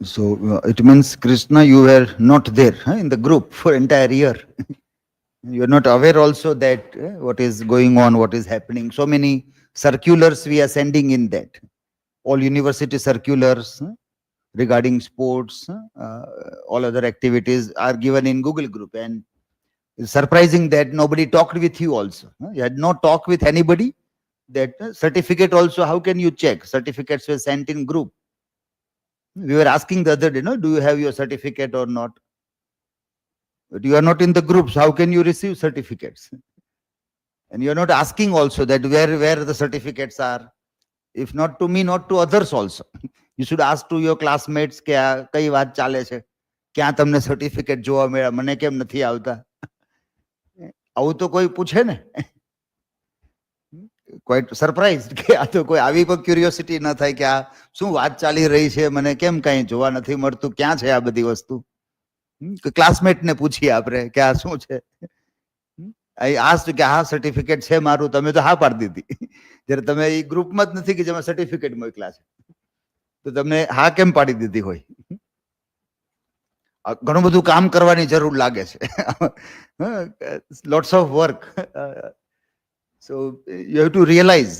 So it means, Krishna, you were not there in the group for entire year. You are not aware also that what is going on, what is happening. So many circulars we are sending in that. All university circulars regarding sports, all other activities are given in Google group. And it's surprising that nobody talked with you also. You had no talk with anybody. That certificate also, how can you check? Certificates were sent in group. We were asking the other day, do you have your certificate or not? But you are not in the groups. How can you receive certificates? And you are not asking also that where the certificates are. If not to me, not to others also. You should ask to your classmates કે કઈ વાત ચાલે છે, ક્યાં તમને certificate જોવા મળ્યા, મને કેમ નથી આવતા. આવું તો કોઈ પૂછે ને. Quite surprised કે આ તો કોઈ આવી કોઈ ક્યુરિયોસિટી ન થાય કે આ શું વાત ચાલી રહી છે, મને કેમ કઈ જોવા નથી મળતું, ક્યાં છે આ બધી વસ્તુ. ક્લાસમેટ ને પૂછીએ આપણે કે આ શું છે. I asked કે હા સર્ટિફિકેટ છે મારું, તમે તો હા પાડી દીધી. જ્યારે તમે એ ગ્રુપમાં જ નથી કે જેમાં સર્ટિફિકેટ મોકલા છે, તો તમને હા કેમ પાડી દીધી હોય. ઘણું બધું કામ કરવાની જરૂર લાગે છે. Lots of work. So you have to realize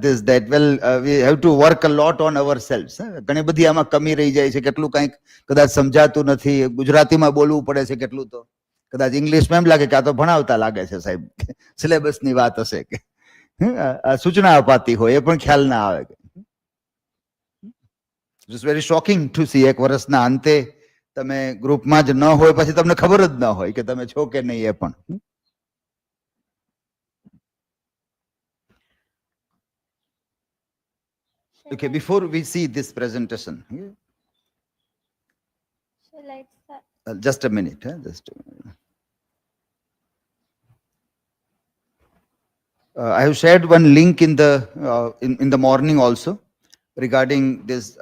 this that we have to work a lot on ourselves. ઘણી બધી આમાં કમી રહી જાય છે, કેટલું કંઈક કદાચ સમજાતું નથી, ગુજરાતીમાં બોલવું પડે છે કેટલું, તો કદાચ ઇંગ્લિશમાં એમ લાગે કે આ તો ભણાવતા લાગે છે સાહેબ, સિલેબસની વાત હશે કે સૂચના અપાતી હોય, એ પણ ખ્યાલ ના આવે. It's very shocking to see એક વર્ષના અંતે તમે ગ્રુપમાં જ ન હોય, પછી તમને ખબર જ ન હોય કે તમે છો કે નહીં એ પણ. Okay, before we see this presentation, Shall I start? just a minute. Just a minute. I have shared one link in the morning also regarding this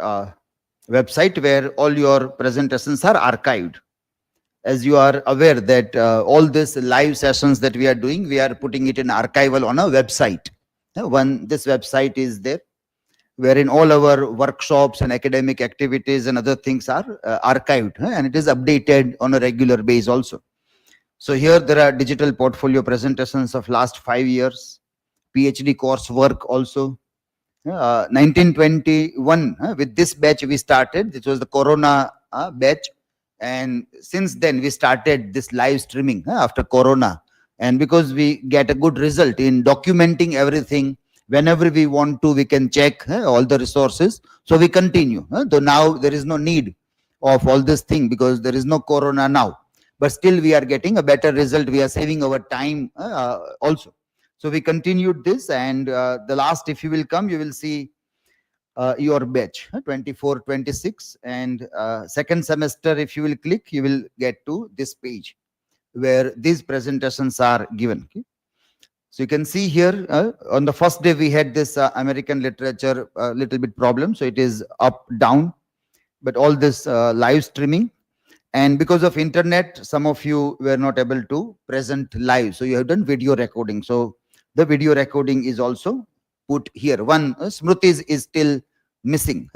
website where all your presentations are archived. As you are aware that all these live sessions that we are doing, we are putting it in archival on a website. This website is there, wherein all our workshops and academic activities and other things are archived, and it is updated on a regular basis also. So here there are digital portfolio presentations of last 5 years, PhD coursework also. 1921, with this batch we started. This was the Corona batch. And since then we started this live streaming after Corona. And because we get a good result in documenting everything, whenever we want to, we can check all the resources. So we continue. Though now there is no need of all this thing because there is no Corona now. But still we are getting a better result. We are saving our time also. So we continued this, and the last, if you will come, you will see your batch 24-26, and second semester, if you will click, you will get to this page where these presentations are given. Okay? So you can see here on the first day we had this American literature little bit problem, so it is up down, but all this live streaming. And because of internet, some of you were not able to present live, so you have done video recording. So the video recording is also put here. One, Smriti is still missing.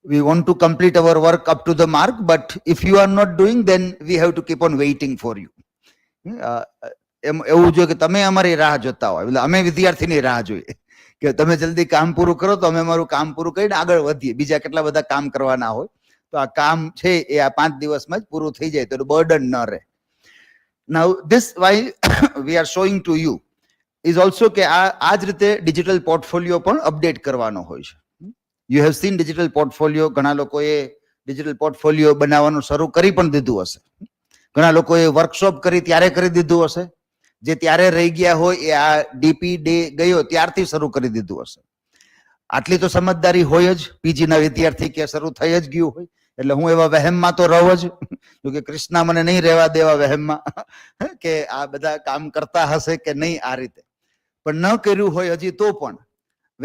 We want to complete our work up to the mark, but if you are not doing, then we have to keep on waiting for you. એવું જો કે તમે અમારી રાહ જોતા હોય, એટલે અમે વિદ્યાર્થીની રાહ જોઈએ કે તમે જલ્દી કામ પૂરું કરો તો અમે અમારું કામ પૂરું કરીને આગળ વધીએ. બીજા કેટલા બધા કામ કરવાના હોય, તો આ કામ છે એ આ 5 દિવસમાં જ પૂરું થઈ જાય તો બર્ડન ન રહે. Now this why we are showing to you is also કે આ જ રીતે ડિજિટલ પોર્ટફોલિયો પણ અપડેટ કરવાનો હોય છે. You have seen digital portfolio. ઘણા લોકોએ ડિજિટલ પોર્ટફોલિયો બનાવવાનું શરૂ કરી પણ દીધું હશે. ઘણા લોકોએ વર્કશોપ કરી ત્યારે કરી દીધું હશે. જે ત્યારે રહી ગયા હોય એ આ ડીપી ડે ગયો ત્યારથી શરૂ કરી દીધું હશે. આટલી તો સમજદારી હોય જ પીજીના વિદ્યાર્થી કે શરૂ થઈ જ ગયું હોય. એટલે હું એવા વહેમમાં તો રહું જ, કે કૃષ્ણા મને નહીં રહેવા દેવા વહેમમાં કે આ બધા કામ કરતા હશે કે નહીં આ રીતે. પણ ન કર્યું હોય હજી તો પણ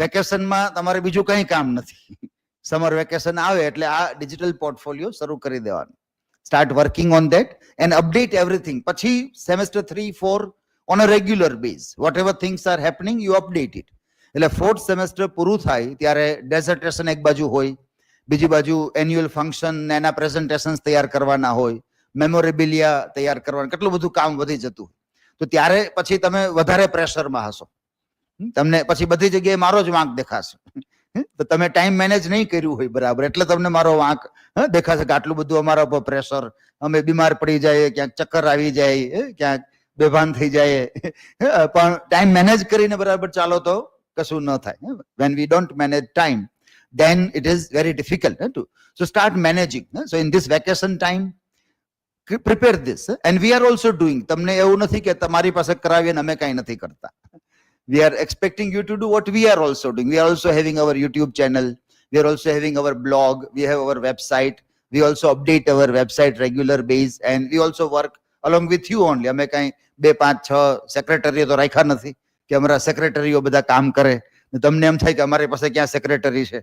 વેકેશનમાં તમારે બીજું કઈ કામ નથી. સમર વેકેશન આવે એટલે આ ડિજિટલ પોર્ટફોલિયો શરૂ કરી દેવાનું. Start working on that and update everything. પછી semester 3-4 on a regular base. Whatever things are happening, you update it. એટલે fourth semester પૂરું થાય ત્યારે dissertation એક બાજુ હોય, બીજી બાજુ annual function ને એના presentations તૈયાર કરવાના હોય, memorabilia તૈયાર કરવાના, કેટલું બધું કામ વધી જતું. તો ત્યારે પછી તમે વધારે પ્રેશરમાં હશો. તમને પછી બધી જગ્યાએ મારો જ વાંક દેખાશે. તો તમે ટાઈમ મેનેજ નહીં કર્યું હોય બરાબર, એટલે તમને મારો વાંક દેખાશે કે આટલું બધું અમારા ઉપર પ્રેશર, અમે બીમાર પડી જાય, ક્યાંક ચક્કર આવી જાય, ક્યાંક બેભાન થઈ જાય. પણ ટાઈમ મેનેજ કરીને બરાબર ચાલો તો કશું ન થાય. When we don't manage time, then it is very difficult to. So start managing. So in this vacation time, prepare this. And we are also doing. તમને એવું નથી કે તમારી પાસે કરાવીને અમે કઈ નથી કરતા. We are expecting you to do what we are also doing. We are also having our YouTube channel. We are also having our blog. We have our website. We also update our website regular base. And we also work along with you only. અમે કઈ 2, 5, 6 સેક્રેટરીઓ તો રાખ્યા નથી કે અમારા સેક્રેટરીઓ બધા કામ કરે. તમને એમ થાય કે અમારી પાસે ક્યાં સેક્રેટરી છે,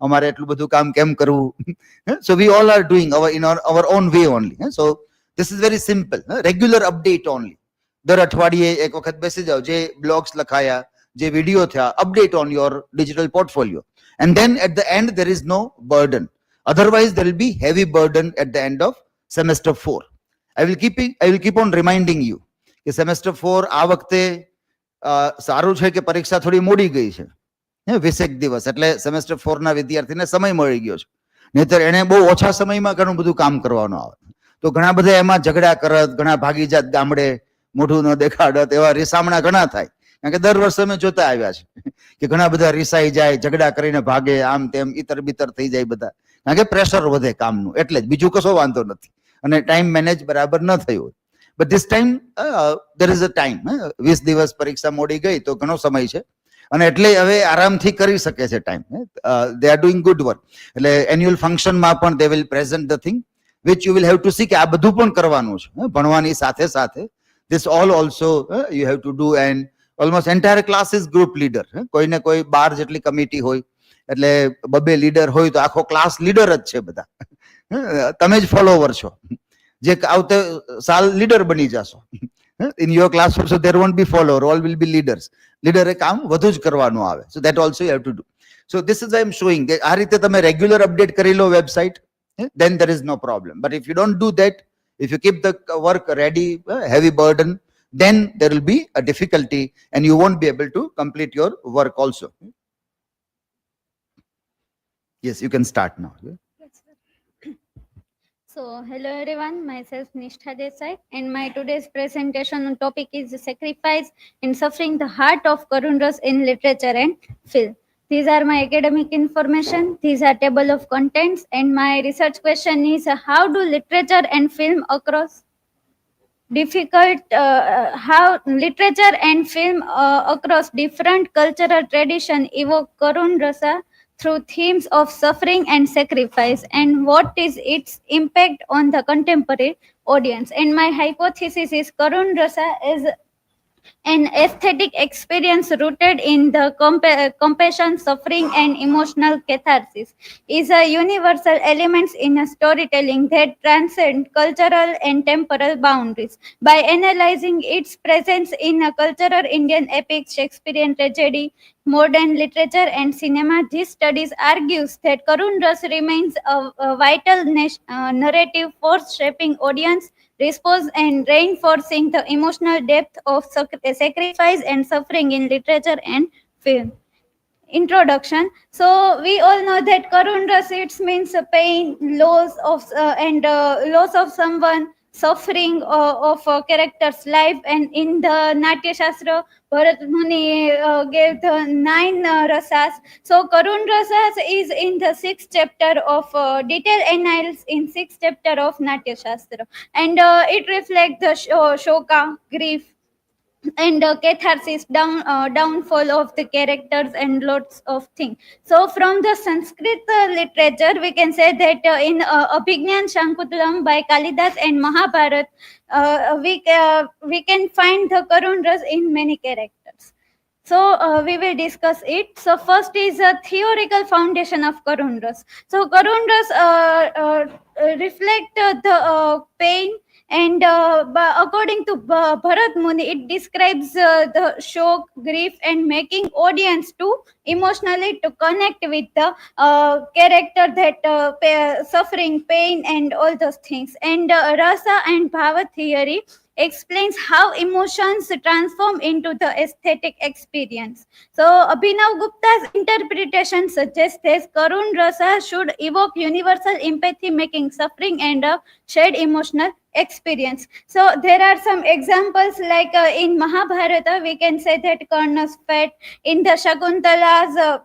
અમારે એટલું બધું કામ કેમ કરવું. So we all are doing in our own way only. So this is very simple. Regular update only. દર અઠવાડિયે એક વખત બેસી જાઓ, જે બ્લોગ્સ લખાયા, જે વિડીયો થયા, update on your digital portfolio. And then at the end there is no burden. Otherwise there will be heavy burden at the end of semester 4. I will keep on reminding you કે semester 4 આ વખતે સારું છે કે પરીક્ષા થોડી મોડી ગઈ છે, 20 દિવસ, એટલે semester 4 ના વિદ્યાર્થીને સમય મળી ગયો છે. નહીતર એને બહુ ઓછા સમયમાં ઘણું બધું કામ કરવાનું આવે. તો ઘણા બધા એમાં ઝઘડા કરત, ઘણા ભાગી જાત ગામડે, મોઢું ન દેખાડત, એવા રીસામણા ઘણા થાય. કારણ કે દર વર્ષે અમે જોતા આવ્યા છે કે ઘણા બધા રીસાઈ જાય, ઝઘડા કરીને ભાગે, આમ તેમ ઈતર બીતર થઈ જાય બધા. કારણ કે પ્રેશર વધે કામનું, એટલે જ, બીજું કશો વાંધો નથી. અને ટાઈમ મેનેજ બરાબર ન થયું. But this time there is a time. 20 દિવસ પરીક્ષા મોડી ગઈ તો ઘણો સમય છે, અને એટલે હવે આરામથી કરી શકે છે time. they are doing good work. એટલે એન્યુઅલ ફંક્શનમાં પણ they will present the thing which you will have to see કે આ બધું પણ કરવાનું છે ભણવાની સાથે સાથે. This all also you have to do, and almost entire class is group leader. કોઈને કોઈ 12 જેટલી કમિટી હોય એટલે બબે લીડર હોય તો આખો ક્લાસ લીડર જ છે બધા. તમે જ ફોલોવર છો, જે આવતે સાલ લીડર બની જશો. In your class also there won't be follower, all will be leaders. લીડરે કામ વધુ જ કરવાનું આવે. So that also you have to do. So this is I am showing કે આ રીતે તમે રેગ્યુલર અપડેટ કરી લો website, then there is no problem. But if you don't do that, if you keep the work ready, heavy burden, then there will be a difficulty and you won't be able to complete your work also. Yes, you can start now. So, hello everyone, myself Nishtha Desai, and my today's presentation on topic is sacrifice and suffering, the heart of Karun Ras in literature and film. These are my academic information, these are table of contents, and my research question is how do literature and film across how literature and film across different cultural tradition evoke Karun Rasa through themes of suffering and sacrifice, and what is its impact on the contemporary audience. And my hypothesis is Karun Rasa is an aesthetic experience rooted in the compassion, suffering, and emotional catharsis, is a universal element in a storytelling that transcend cultural and temporal boundaries. By analyzing its presence in a cultural Indian epic, Shakespearean tragedy, modern literature, and cinema, this studies argues that Karun Ras remains a vital narrative force shaping audience response and reinforcing the emotional depth of sacrifice and suffering in literature and film. Introduction. So we all know that Karun Ras, it means pain, loss of and loss of someone, suffering of a character's life. And in the Natya Shastra, Bharat Muni gave the 9 rasas. So Karun Rasas is in the 6th chapter of detailed analysis in 6th chapter of Natya Shastra, and it reflects the shoka, grief, and catharsis, downfall of the characters, and lots of things. So from the Sanskrit literature we can say that in Abhignan Shankutalam by Kalidas and Mahabharat, we can find the Karun Ras in many characters. So we will discuss it. So first is a theoretical foundation of Karun Ras. So Karun Ras reflect the pain, and according to Bharat Muni, it describes the shock, grief, and making audience to emotionally to connect with the character that suffering, pain, and all those things. And Rasa and Bhava theory explains how emotions transform into the aesthetic experience. So Abhinav Gupta's interpretation suggests that Karun Rasa should evoke universal empathy, making suffering and a shared emotional experience. So there are some examples like in Mahabharata we can say that Karna's fate, in the Shakuntala's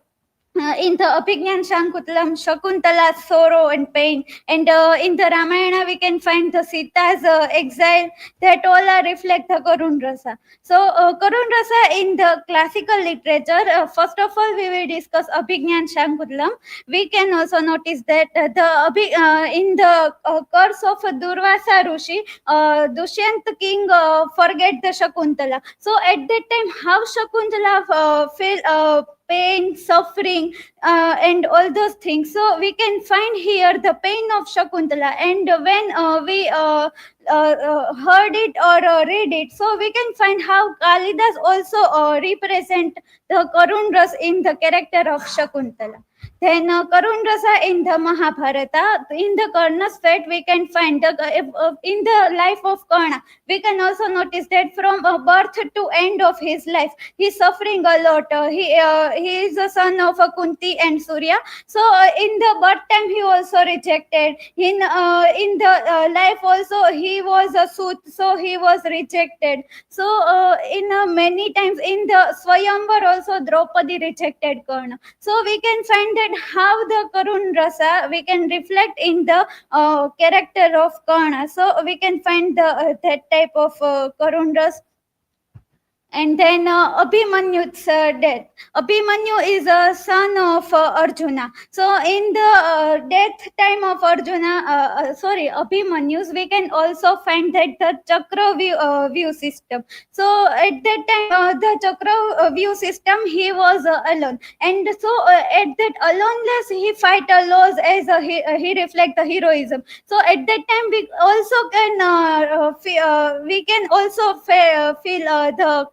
in the Abhignan Shankutalam, Shakuntala's sorrow and pain, and in the Ramayana we can find the Sita's exile, that all reflect the Karun Rasa. So Karun Rasa in the classical literature, first of all we will discuss Abhignan Shankutalam. We can also notice that in the curse of Durvasa Rishi, Dushyant king forget the Shakuntala. So at that time how Shakuntala felt pain, suffering, and all those things. So we can find here the pain of Shakuntala, and when we heard it or read it, so we can find how Kalidas also represent the Karun Ras in the character of Shakuntala. Then Karun Rasa in the Mahabharata, in the Karna's fate, we can find in the life of Karna. We can also notice that from birth to end of his life, he's suffering a lot. He is the son of Kunti and Surya. So in the birth time, he also rejected. In the life also, he was a Sut, so he was rejected. So in many times in the Swayamvar also, Draupadi rejected Karna. So we can find that how the Karun Rasa we can reflect in the character of Karna. So we can find that type of Karun Rasa. And then Abhimanyu's death. Abhimanyu is a son of Arjuna. So in the death time of Abhimanyu's, we can also find that the chakra view system. So at that time, the chakra view system, he was alone. And so at that aloneness, he fight a loss as he reflect the heroism. So at that time, we also can we can also feel the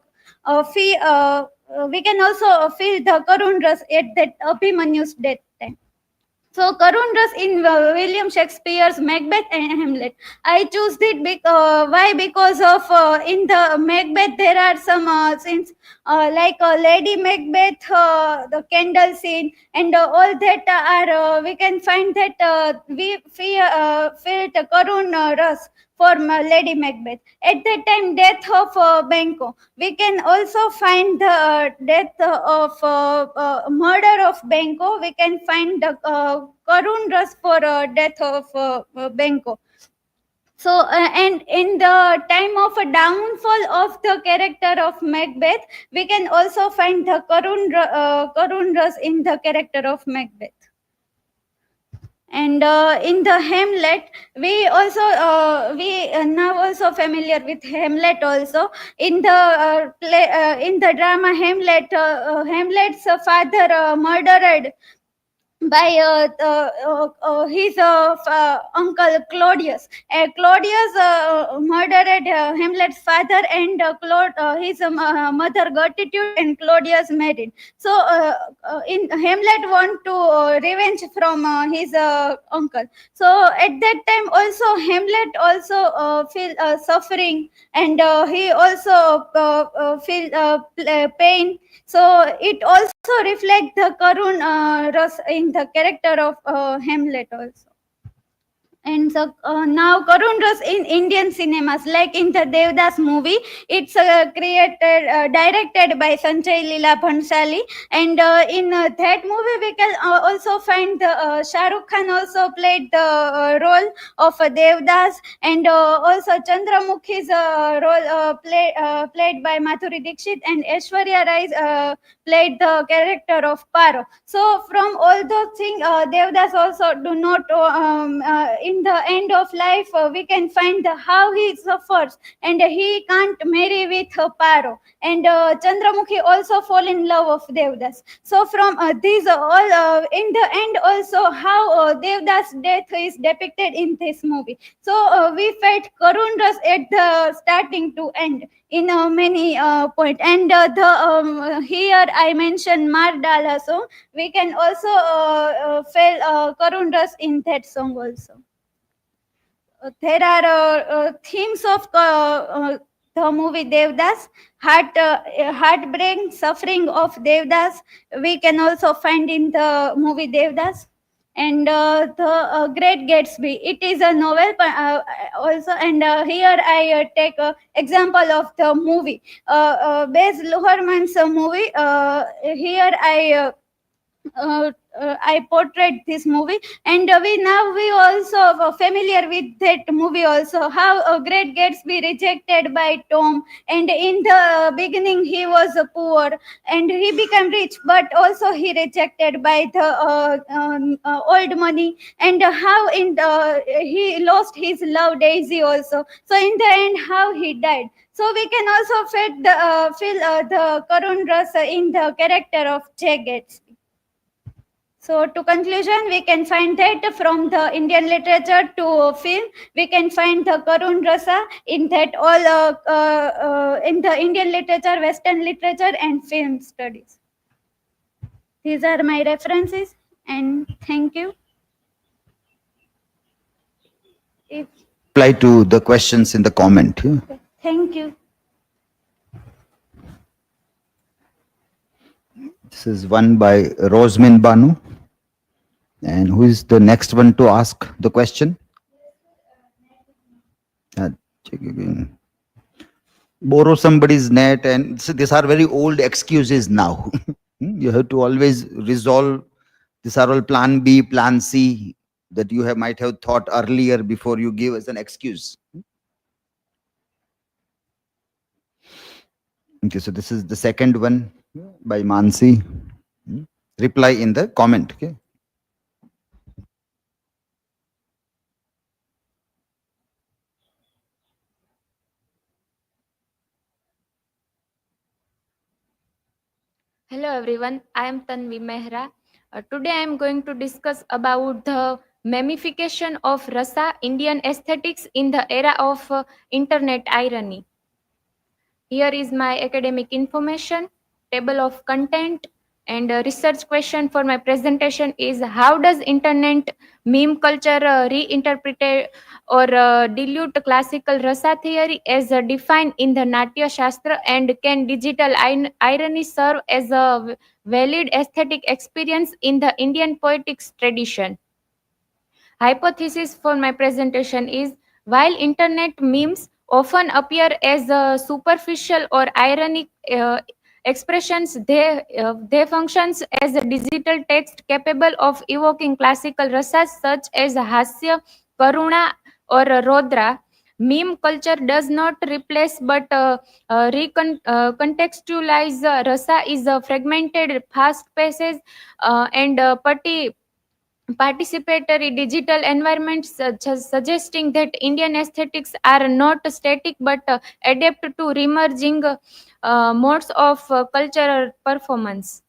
we can also feel the Karun Ras at that Abhimanyu's death time. So Karun Ras in William Shakespeare's Macbeth and Hamlet. I choose it why? Because of in the Macbeth there are some scenes like Lady Macbeth, the candle scene, and all that are we can find that we felt Karun Ras for Lady Macbeth. At that time, death of Banco. We can also find the death of murder of Banco. We can find the Karun Ras for death of Banco. So, and in the time of a downfall of the character of Macbeth, we can also find the Karun Ras in the character of Macbeth. And in the Hamlet, we also now also familiar with Hamlet also. In the in the drama Hamlet, Hamlet's father murdered by his uncle Claudius. Claudius murdered Hamlet's father, and his mother Gertrude and Claudius married. So in Hamlet want to revenge from his uncle. So at that time also Hamlet also feel suffering, and he also feel pain. So it also reflects the Karun Ras in the character of Hamlet also. And so now Karun Ras in Indian cinemas, like in the Devdas movie, it's directed by Sanjay Leela Bhansali, and in that movie we can also find the Shah Rukh Khan also played the role of Devdas, and also Chandramukhi's role played by Madhuri Dixit, and Aishwarya Rai played the character of Paro. So from all those things, Devdas also do not in the end of life we can find how he suffers, and he can't marry with Paro, and Chandramukhi also fall in love of Devdas. So from these all in the end also how Devdas death is depicted in this movie. So we felt Karun Ras at the starting to end in many point, and here I mentioned Mar Dala song. We can also feel Karun Ras in that song also. There are themes of the movie Devdas, heartbreak, suffering of Devdas. We can also find in the movie Devdas. And the Great Gatsby. It is a novel also, and here I take example of the movie. Baz Luhrmann's movie. Here I portrayed this movie, and we also familiar with that movie also. How Great Gatsby rejected by Tom, and in the beginning he was poor, and he became rich, but also he rejected by the old money, and how in the he lost his love Daisy also. So in the end, how he died. So we can also feel the Karun Ras in the character of Jay Gatsby. So to conclusion, we can find that from the Indian literature to film, we can find the Karun Rasa in that all in the Indian literature, Western literature, and film studies. These are my references, and thank you. Reply to the questions in the comment. Yeah? Thank you. This is one by Rosmin Banu. And who is the next one to ask the question? Check again. Borrow somebody's net, and so these are very old excuses now. You have to always resolve. These are all plan B, plan C that you might have thought earlier before you give as an excuse. Okay, so this is the second one by Mansi. Reply in the comment. Okay. Hello everyone, I am Tanvi Mehra. Today I am going to discuss about the memification of rasa Indian aesthetics in the era of internet irony. Here is my academic information, table of content, and a research question for my presentation is how does internet meme culture reinterpret or dilute classical rasa theory as defined in the Natya Shastra, and can digital irony serve as a valid aesthetic experience in the Indian poetics tradition? Hypothesis for my presentation is while internet memes often appear as superficial or ironic expressions, they functions as a digital text capable of evoking classical rasas such as hasya, karuna, or rodra. Meme culture does not replace but contextualize rasa is a fragmented, fast paced, and participatory digital environments, suggesting that Indian aesthetics are not static but adapt to emerging modes of cultural performance.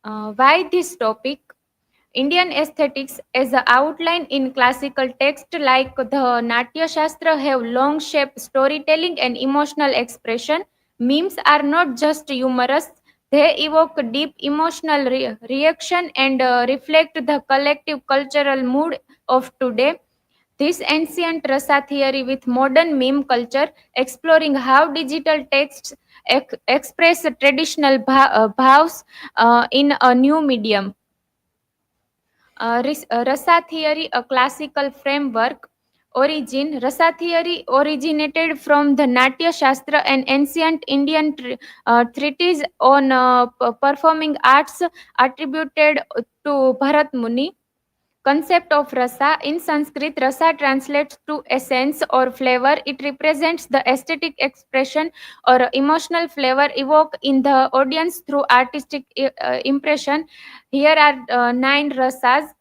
Why this topic? Indian aesthetics, as outlined in classical text like the Natya Shastra, have long shaped storytelling and emotional expression. Memes are not just humorous, they evoke deep emotional reaction and reflect the collective cultural mood of today. This ancient rasa theory with modern meme culture, exploring how digital texts express traditional bhavs in a new medium. Rasa theory, a classical framework. Origin: Rasa theory originated from the Natya Shastra, an ancient Indian treatise on performing arts attributed to Bharat Muni. Concept of rasa: in Sanskrit, rasa translates to essence or flavor. It represents the aesthetic expression or emotional flavor evoked in the audience through artistic impression. Here are 9 rasas.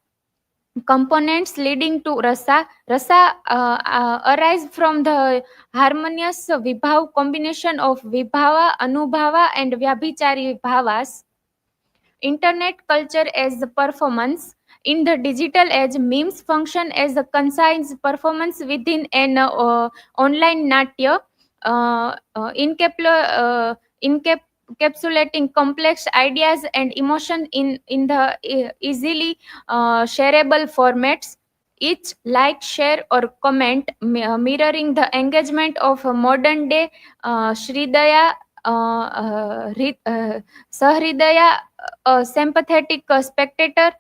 Components leading to rasa. Rasa arise from the harmonious vibhav combination of vibhava, anubhava, and vyabhichari bhavas. Internet culture as a performance. In the digital age, memes function as a concise performance within an online natya, encapsulating complex ideas and emotion in the easily shareable formats. Each like, share, or comment mirroring the engagement of a modern day Shridaya, Sahridaya, a sympathetic spectator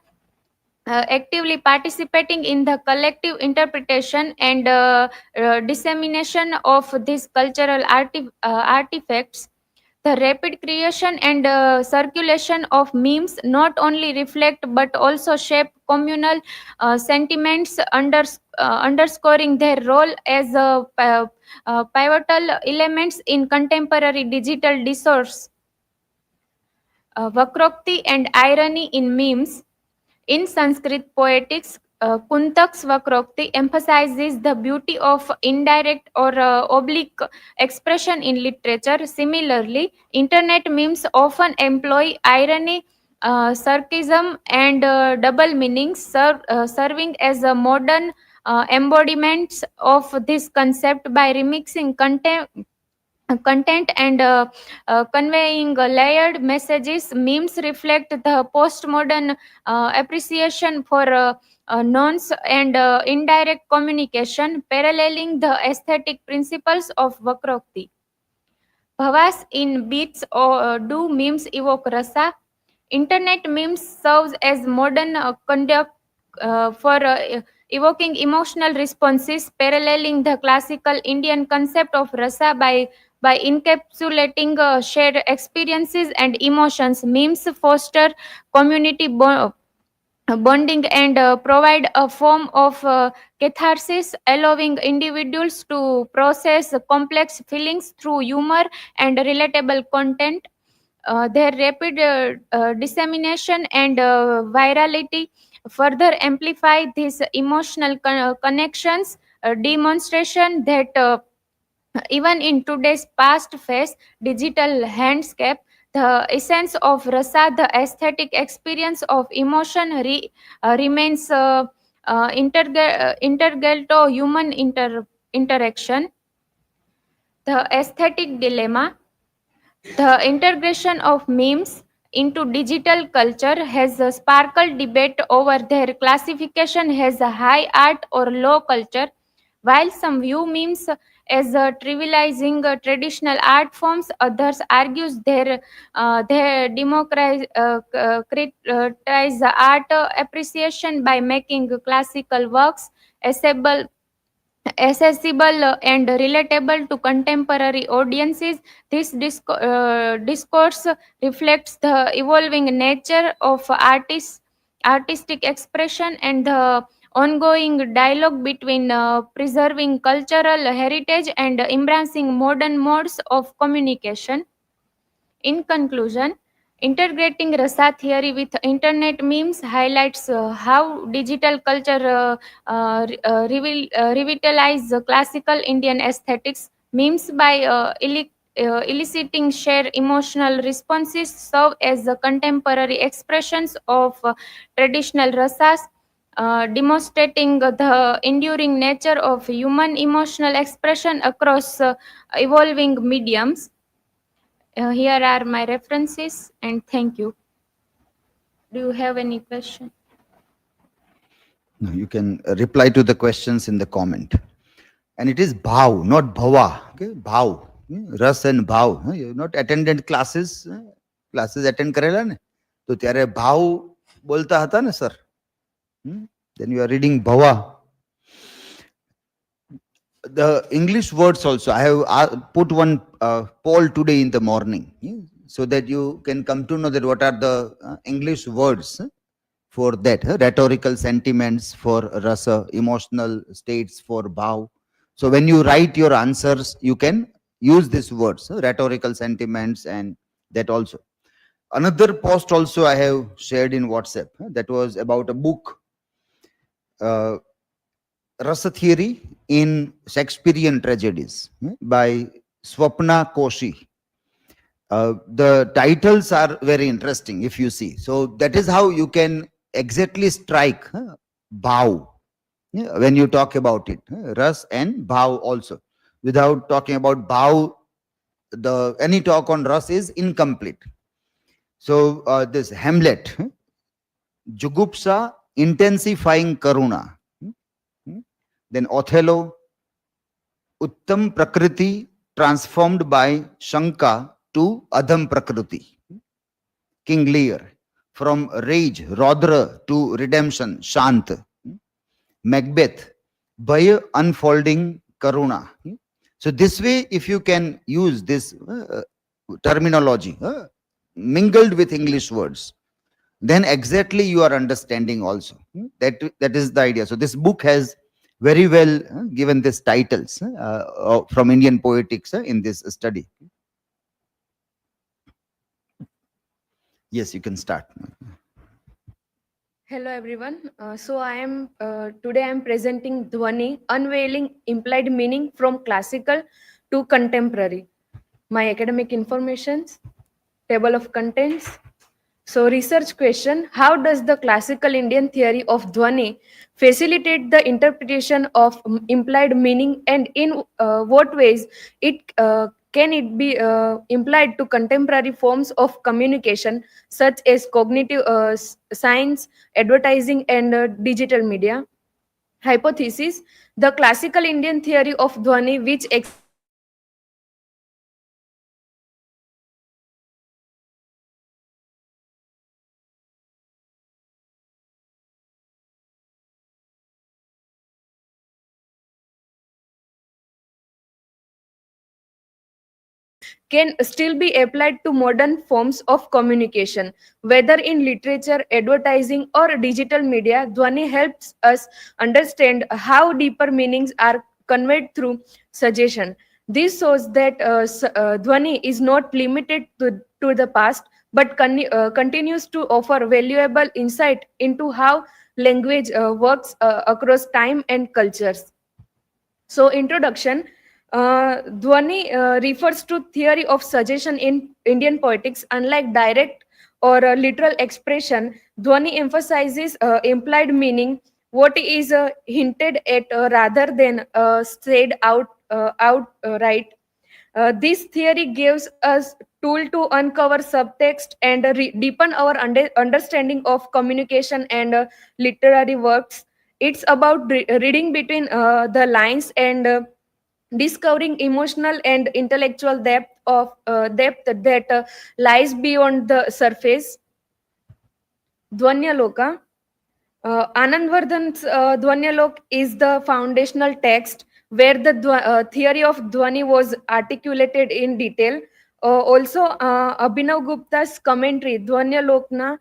actively participating in the collective interpretation and dissemination of these cultural artifacts. The rapid creation and circulation of memes not only reflect but also shape communal sentiments, underscoring their role as pivotal elements in contemporary digital discourse. Vakrokti and irony in memes. In Sanskrit poetics, Kuntak's Vakrokti emphasizes the beauty of indirect or oblique expression in literature. Similarly, internet memes often employ irony, sarcasm, and double meanings, serving as a modern embodiments of this concept by remixing content and conveying layered messages. Memes reflect the postmodern appreciation for nonce and indirect communication, paralleling the aesthetic principles of Vakrokti. Bhavas in beats or do memes evoke rasa? Internet memes serves as modern conduct for evoking emotional responses, paralleling the classical Indian concept of rasa by encapsulating shared experiences and emotions. Memes foster community bonding and provide a form of catharsis, allowing individuals to process complex feelings through humor and relatable content. Their rapid dissemination and virality further amplify these emotional connections, demonstration that even in today's fast-paced digital landscape, the essence of rasa, the aesthetic experience of emotion, remains integral to human interaction. The aesthetic dilemma, the integration of memes into digital culture has a sparkled debate over their classification as a high art or low culture. While some view memes as trivializing traditional art forms, others argues they democratize art appreciation by making classical works accessible and relatable to contemporary audiences. This discourse reflects the evolving nature of artistic expression and the ongoing dialogue between preserving cultural heritage and embracing modern modes of communication. In conclusion, integrating rasa theory with internet memes highlights how digital culture revitalize the classical Indian aesthetics. Memes by eliciting shared emotional responses serve as the contemporary expressions of traditional rasas, demonstrating the enduring nature of human emotional expression across evolving mediums. Here are my references and thank you. Do you have any question? No, you can reply to the questions in the comment. And it is bhav, not bhava. Okay, bhav. Ras and bhav. You have not attended classes. Classes attend કરેલા ને તો ત્યારે ભાવ બોલતા હતા ને sir. Then you are reading bhava. The English words also. I have put one poll today in the morning, so that you can come to know that what are the English words for that. Rhetorical sentiments for rasa, emotional states for bhav. So when you write your answers, you can use these words, rhetorical sentiments, and that also. Another post also I have shared in WhatsApp, that was about a book, Rasa Theory in Shakespearean Tragedies, by Swapna Koshi. The titles are very interesting if you see. So that is how you can exactly strike bhav when you talk about it. Ras and bhav also. Without talking about bhav, any talk on ras is incomplete. So this Hamlet, Jugupsa intensifying karuna. Then Othello, Uttam Prakriti transformed by Shanka to Adham Prakriti. King Lear, from rage, Rodra to redemption, Shant. Macbeth, Bhaya unfolding Karuna. So this way, if you can use this terminology mingled with English words, then exactly you are understanding also. That is the idea. So this book has very well given these titles from Indian Poetics in this study. Yes, you can start. Hello everyone. Today I am presenting Dhwani, unveiling implied meaning from classical to contemporary. My academic informations, table of contents. So research question, how does the classical Indian theory of Dhwani facilitate the interpretation of implied meaning, and in what ways can it be implied to contemporary forms of communication such as cognitive science, advertising, and digital media? Hypothesis, the classical Indian theory of Dhwani, which can still be applied to modern forms of communication. Whether in literature, advertising, or digital media, Dhwani helps us understand how deeper meanings are conveyed through suggestion. This shows that Dhwani is not limited to the past but continues to offer valuable insight into how language works across time and cultures. So, introduction. Dhwani refers to theory of suggestion in Indian poetics. Unlike direct or literal expression, Dhwani emphasizes implied meaning, what is hinted at rather than said outright. This theory gives us tool to uncover subtext and deepen our understanding of communication and literary works. It's about reading between the lines and discovering emotional and intellectual depth that lies beyond the surface. Dvanyaloka. Anandvardhan's Dvanyalok is the foundational text where the theory of Dhwani was articulated in detail. Abhinav Gupta's commentary, Dvanyalokna,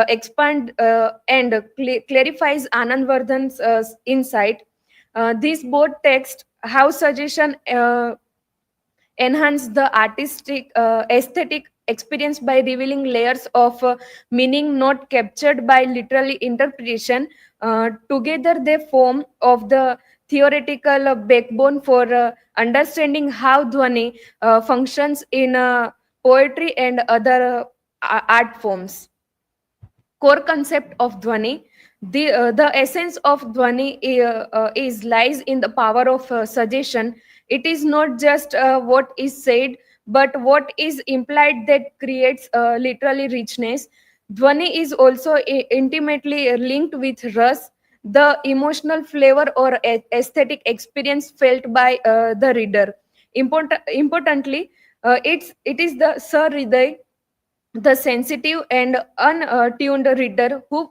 expand and clarifies Anandvardhan's insight. These both texts have suggestion enhance the artistic aesthetic experience by revealing layers of meaning not captured by literal interpretation. Together they form of the theoretical backbone for understanding how Dhwani functions in poetry and other art forms. Core concept of Dhwani. The essence of Dhwani is lies in the power of suggestion. It is not just what is said, but what is implied that creates literally richness. Dhwani is also intimately linked with ras, the emotional flavor or aesthetic experience felt by the reader. Importantly, it is the Sir Hriday, the sensitive and untuned reader who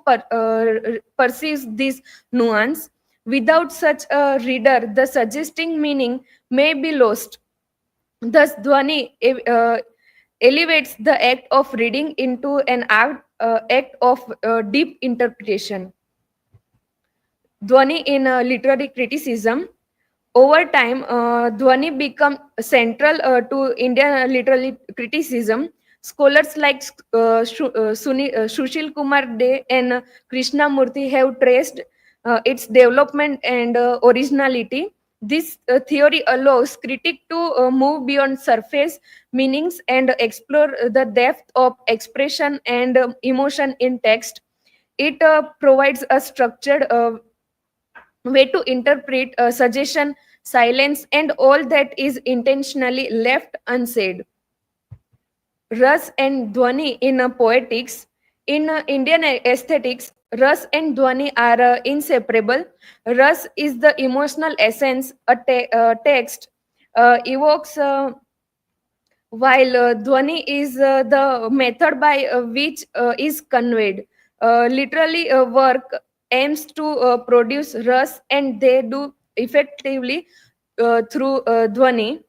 perceives this nuance. Without such a reader, the suggesting meaning may be lost. Thus, Dhwani elevates the act of reading into an act of deep interpretation. Dhwani in literary criticism. Over time, Dhwani became central to Indian literary criticism. Scholars like Sushil Kumar De and Krishna Murthy have traced its development and originality. This theory allows critics to move beyond surface meanings and explore the depth of expression and emotion in text. It provides a structured way to interpret a suggestion, silence, and all that is intentionally left unsaid. Ras and Dhwani in poetics. In Indian aesthetics, Ras and Dhwani are inseparable. Ras is the emotional essence a text evokes, while Dhwani is the method by which is conveyed. Literally, work aims to produce Ras, and they do effectively through Dhwani.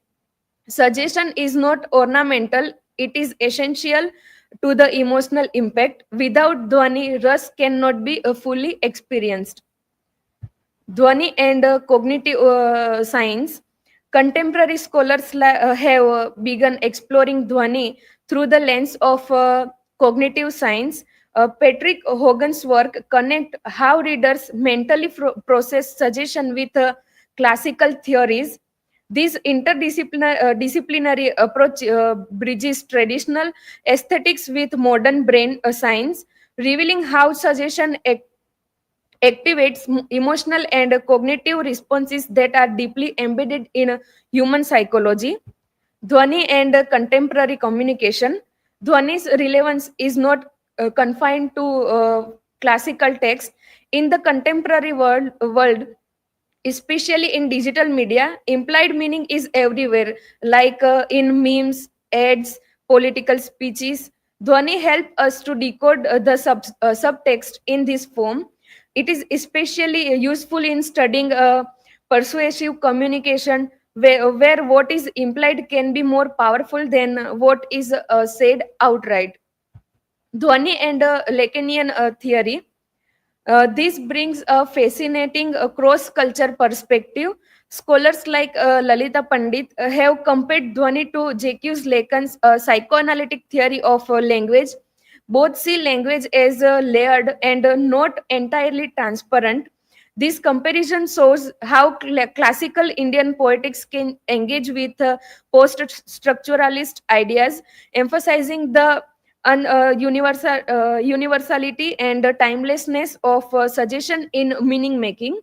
Suggestion is not ornamental, it is essential to the emotional impact. Without Dhwani, Ras cannot be fully experienced. Dhwani and cognitive science. Contemporary scholars have begun exploring Dhwani through the lens of cognitive science. Patrick Hogan's work connect how readers mentally process suggestion with classical theories. This interdisciplinary approach bridges traditional aesthetics with modern brain science, revealing how suggestion activates emotional and cognitive responses that are deeply embedded in human psychology. Dhwani and contemporary communication. Dhwani's relevance is not confined to classical text. In the contemporary world, especially in digital media, implied meaning is everywhere, like in memes, ads, political speeches. Dhwani help us to decode the subtext in this form. It is especially useful in studying persuasive communication, where what is implied can be more powerful than what is said outright. Dhwani and Lacanian theory. This brings a fascinating cross-culture perspective. Scholars like Lalita Pandit have compared Dhwani to J.Q. Lacan's psychoanalytic theory of language. Both see language as layered and not entirely transparent. This comparison shows how classical Indian poetics can engage with post-structuralist ideas, emphasizing the universality and the timelessness of suggestion in meaning making.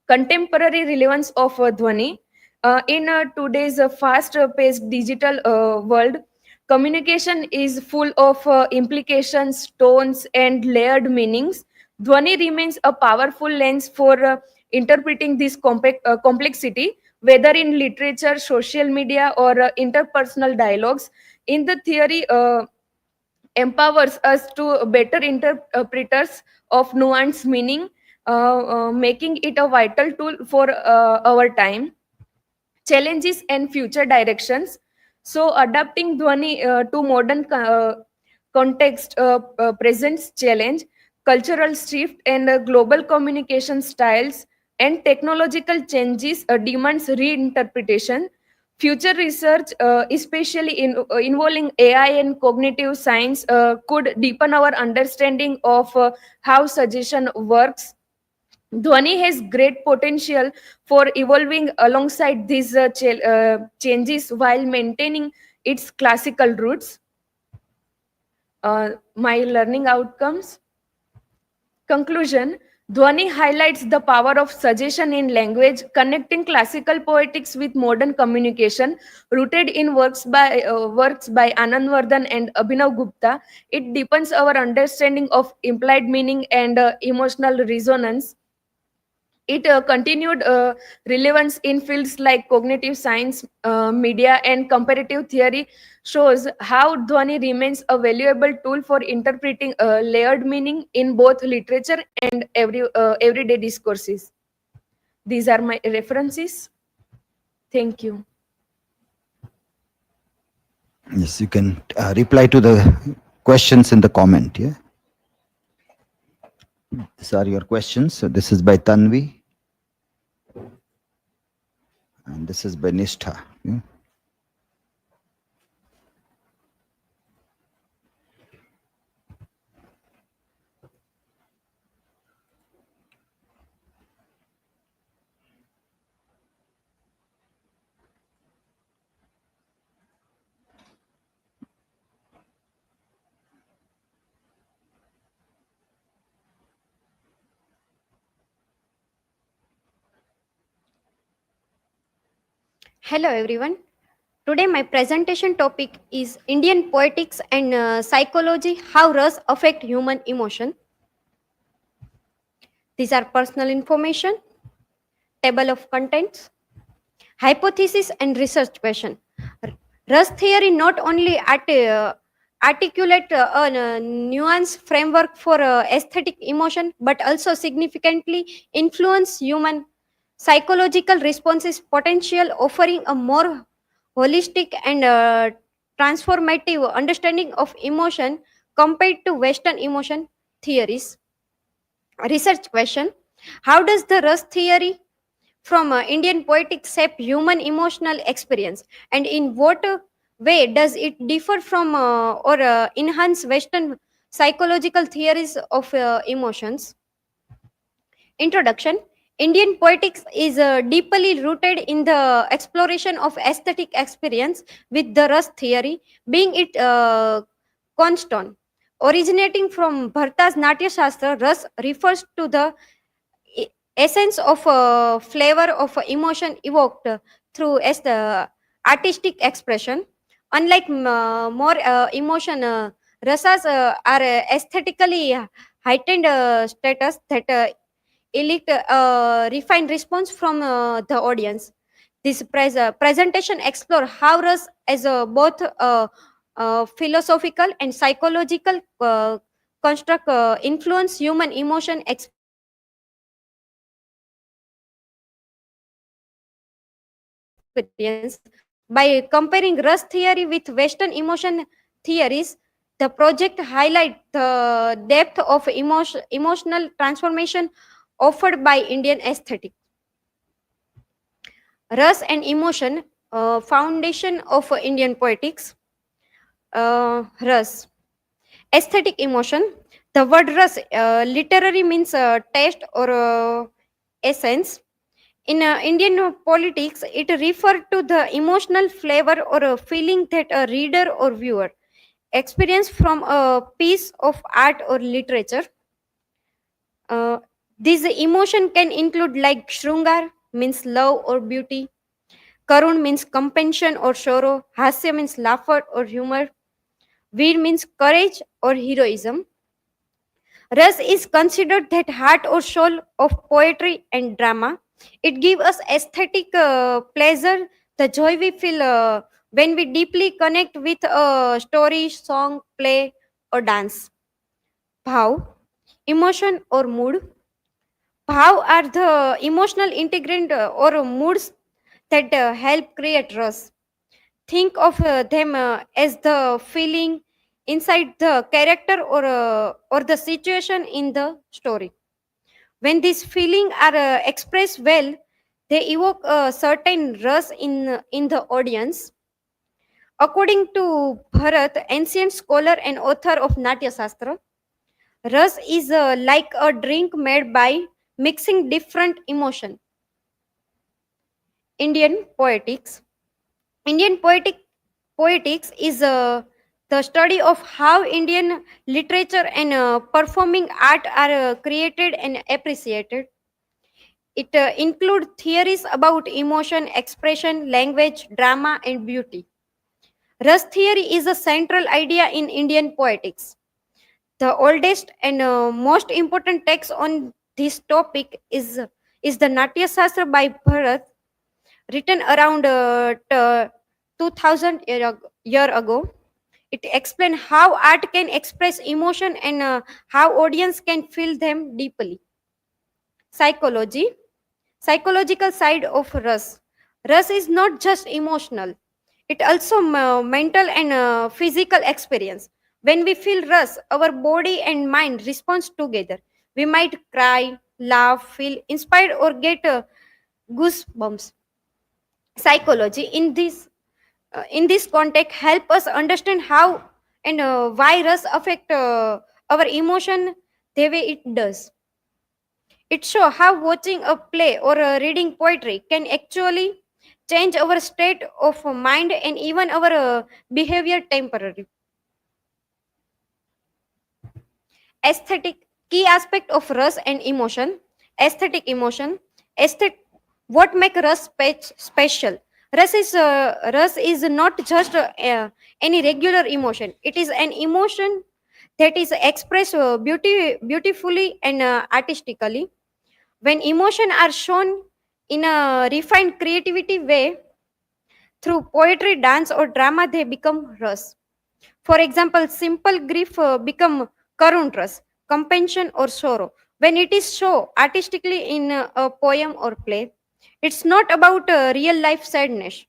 Contemporary relevance of Dhwani. In today's fast-paced digital world, communication is full of implications, tones, and layered meanings. Dhwani remains a powerful lens for interpreting this complexity, whether in literature, social media, or interpersonal dialogues. In the theory, empowers us to better interpreters of nuanced meaning, making it a vital tool for our time. Challenges and future directions. So, adapting Dhwani to modern context presents challenge, cultural shift, and global communication styles and technological changes demands reinterpretation. Future research, especially involving AI and cognitive science, could deepen our understanding of how suggestion works. Dhwani has great potential for evolving alongside these changes while maintaining its classical roots. My learning outcomes. Conclusion. Dhwani highlights the power of suggestion in language, connecting classical poetics with modern communication, rooted in works by Anand Vardhan and Abhinav Gupta. It deepens our understanding of implied meaning and emotional resonance. It continued relevance in fields like cognitive science, media, and comparative theory shows how Dhwani remains a valuable tool for interpreting layered meaning in both literature and everyday discourses. These are my references. Thank you. Yes, you can reply to the questions in the comment. Yeah. These are your questions. So this is by Tanvi. And this is by Nishtha. Yeah. Hello everyone. Today my presentation topic is Indian poetics and psychology, how Ras affect human emotion. These are personal information, table of contents, hypothesis and research question. Ras theory not only articulate a nuanced framework for aesthetic emotion but also significantly influence human psychological responses potential, offering a more holistic and transformative understanding of emotion compared to Western emotion theories. Research question. How does the Ras theory from Indian poetics shape human emotional experience, and in what way does it differ from or enhance Western psychological theories of emotions? Introduction. Indian poetics is deeply rooted in the exploration of aesthetic experience, with the Ras theory being its cornerstone. Originating from Bharta's Natya Shastra, Ras refers to the e- essence of flavor of emotion evoked through the artistic expression. Unlike more emotion, rasas are aesthetically heightened status that elicit refined response from the audience. This presentation explore how ras as both philosophical and psychological construct influence human emotion experience. experience. By comparing Rus theory with Western emotion theories, the project highlights the depth of emotional transformation offered by Indian aesthetic. Rus and emotion, foundation of Indian poetics. Rus, aesthetic emotion. The word rus literally means taste or essence. In Indian politics, it refers to the emotional flavor or a feeling that a reader or viewer experience from a piece of art or literature. Uh, this emotion can include like Shrungar means love or beauty, Karun means compassion or sorrow, Hasya means laughter or humor, Veer means courage or heroism. Ras is considered that heart or soul of poetry and drama. It gives us aesthetic pleasure, the joy we feel when we deeply connect with a story, song, play, or dance. Bhav, emotion or mood. Bhav are the emotional integrant or moods that help create ras. Think of them as the feeling inside the character or the situation in the story. When these feelings are expressed well, they evoke a certain ras in the audience. According to Bharat, ancient scholar and author of Natya Shastra, ras is like a drink made by mixing different emotion. Indian poetics. Indian poetics is the study of how Indian literature and performing art are created and appreciated. It includes theories about emotion, expression, language, drama, and beauty. Ras theory is a central idea in Indian poetics. The oldest and most important text on this topic is the Natya Shastra by Bharat, written around 2000 year ago. It explains how art can express emotion and how audience can feel them deeply. Psychology, psychological side of Ras. Ras is not just emotional; it also mental and physical experience. When we feel Ras, our body and mind responds together. We might cry, laugh, feel inspired, or get goosebumps. Psychology in this context help us understand how and why Ras affect our emotion the way it does. It shows how watching a play or reading poetry can actually change our state of mind and even our behavior temporarily. Aesthetic, key aspect of Ras and emotion. Aesthetic emotion. Aesthet, what make Ras special? Ras is not just any regular emotion. It is an emotion that is expressed beautifully and artistically. When emotions are shown in a refined creativity way through poetry, dance, or drama, they become ras. For example, simple grief become karun ras, compassion or sorrow. When it is shown artistically in a poem or play, it's not about real life sadness.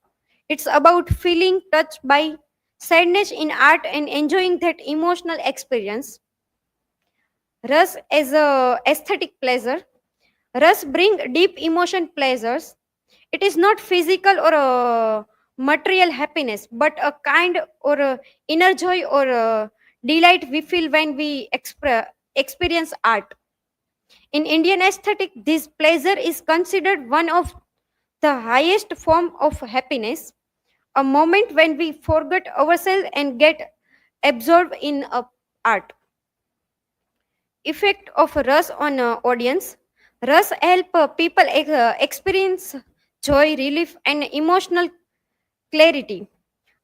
It's about feeling touched by sadness in art and enjoying that emotional experience. Ras as a aesthetic pleasure. Ras bring deep emotion pleasures. It is not physical or material happiness, but a kind or inner joy or delight we feel when we experience art. In Indian aesthetic, this pleasure is considered one of the highest form of happiness, a moment when we forget ourselves and get absorbed in art. Effect of Ras on audience. Ras help people experience joy, relief, and emotional clarity.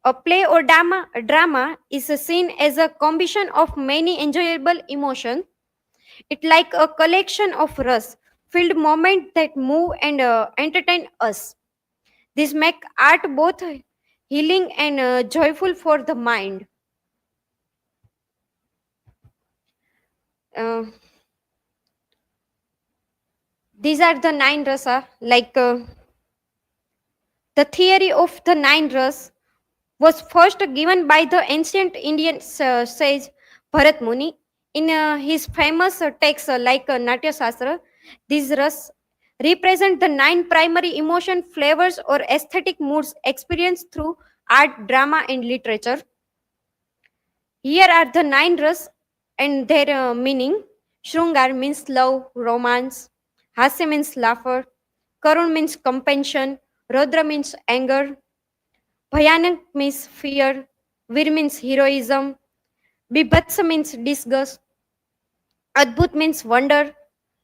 A play or drama is seen as a combination of many enjoyable emotions. It like a collection of Ras filled moments that move and entertain us. This make art both healing and joyful for the mind. Uh, these are the nine rasa, like The theory of the 9 rases was first given by the ancient Indian sage Bharat Muni in his famous texts like Natya Shastra. These rases represent the 9 primary emotion, flavors, or aesthetic moods experienced through art, drama, and literature. Here are the 9 rases and their meaning. Shrungar means love, romance. Hasya means laughter. Karun means compassion. Rudra means anger. Bhayanak means fear. Vir means heroism. Bibhatsa means disgust. Adbhut means wonder.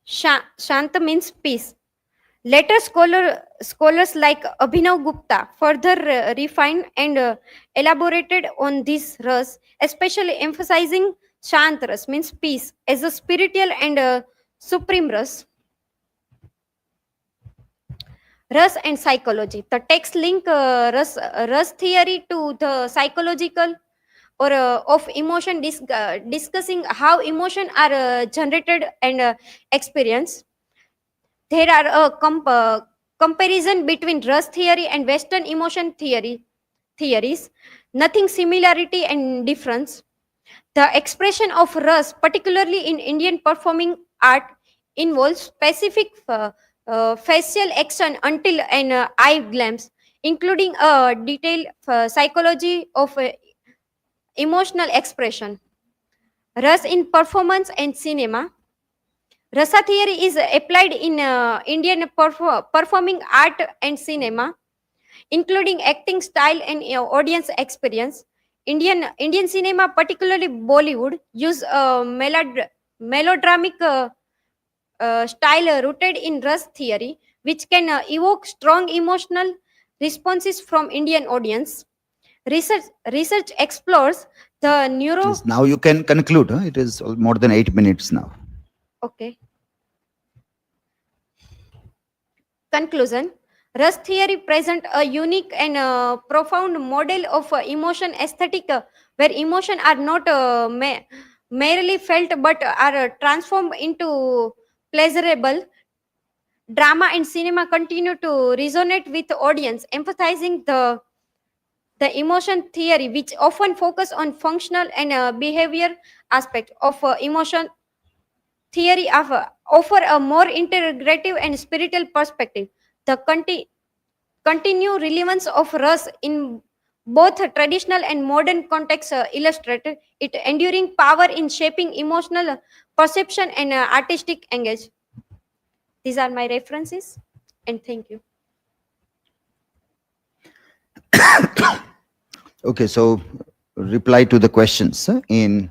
Shanta means peace. Later scholars like Abhinav Gupta further refined and elaborated on this ras, especially emphasizing Shant ras means peace as a spiritual and supreme ras. Ras and psychology. The text link ras theory to the psychological or of emotion, discussing how emotion are generated and experienced. There are a comparison between ras theory and Western emotion theories. Nothing similarity and difference. The expression of ras, particularly in Indian performing art, involves specific facial action until an eye glance, including a detailed psychology of emotional expression. Ras in performance and cinema. Rasa theory is applied in Indian performing art and cinema, including acting style and audience experience. Indian cinema, particularly Bollywood, use melodramatic style rooted in Ras theory, which can evoke strong emotional responses from Indian audience. Research explores the neuro. Yes, now you can conclude. It is more than 8 minutes now. Okay. Conclusion. Ras theory present a unique and profound model of emotion aesthetic where emotion are not merely felt but are transformed into pleasurable. Drama and cinema continue to resonate with the audience, emphasizing the emotion theory, which often focus on functional and behavior aspect of emotion theory offer a more integrative and spiritual perspective. The continued relevance of Ras in both traditional and modern contexts illustrated its enduring power in shaping emotional perception and artistic engage. These are my references, and thank you. Okay, so reply to the questions in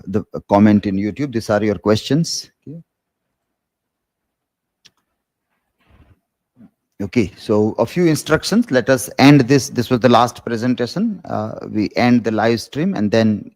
the comment in YouTube. These are your questions. Okay, so a few instructions. Let us end this. This was the last presentation. We end the live stream and then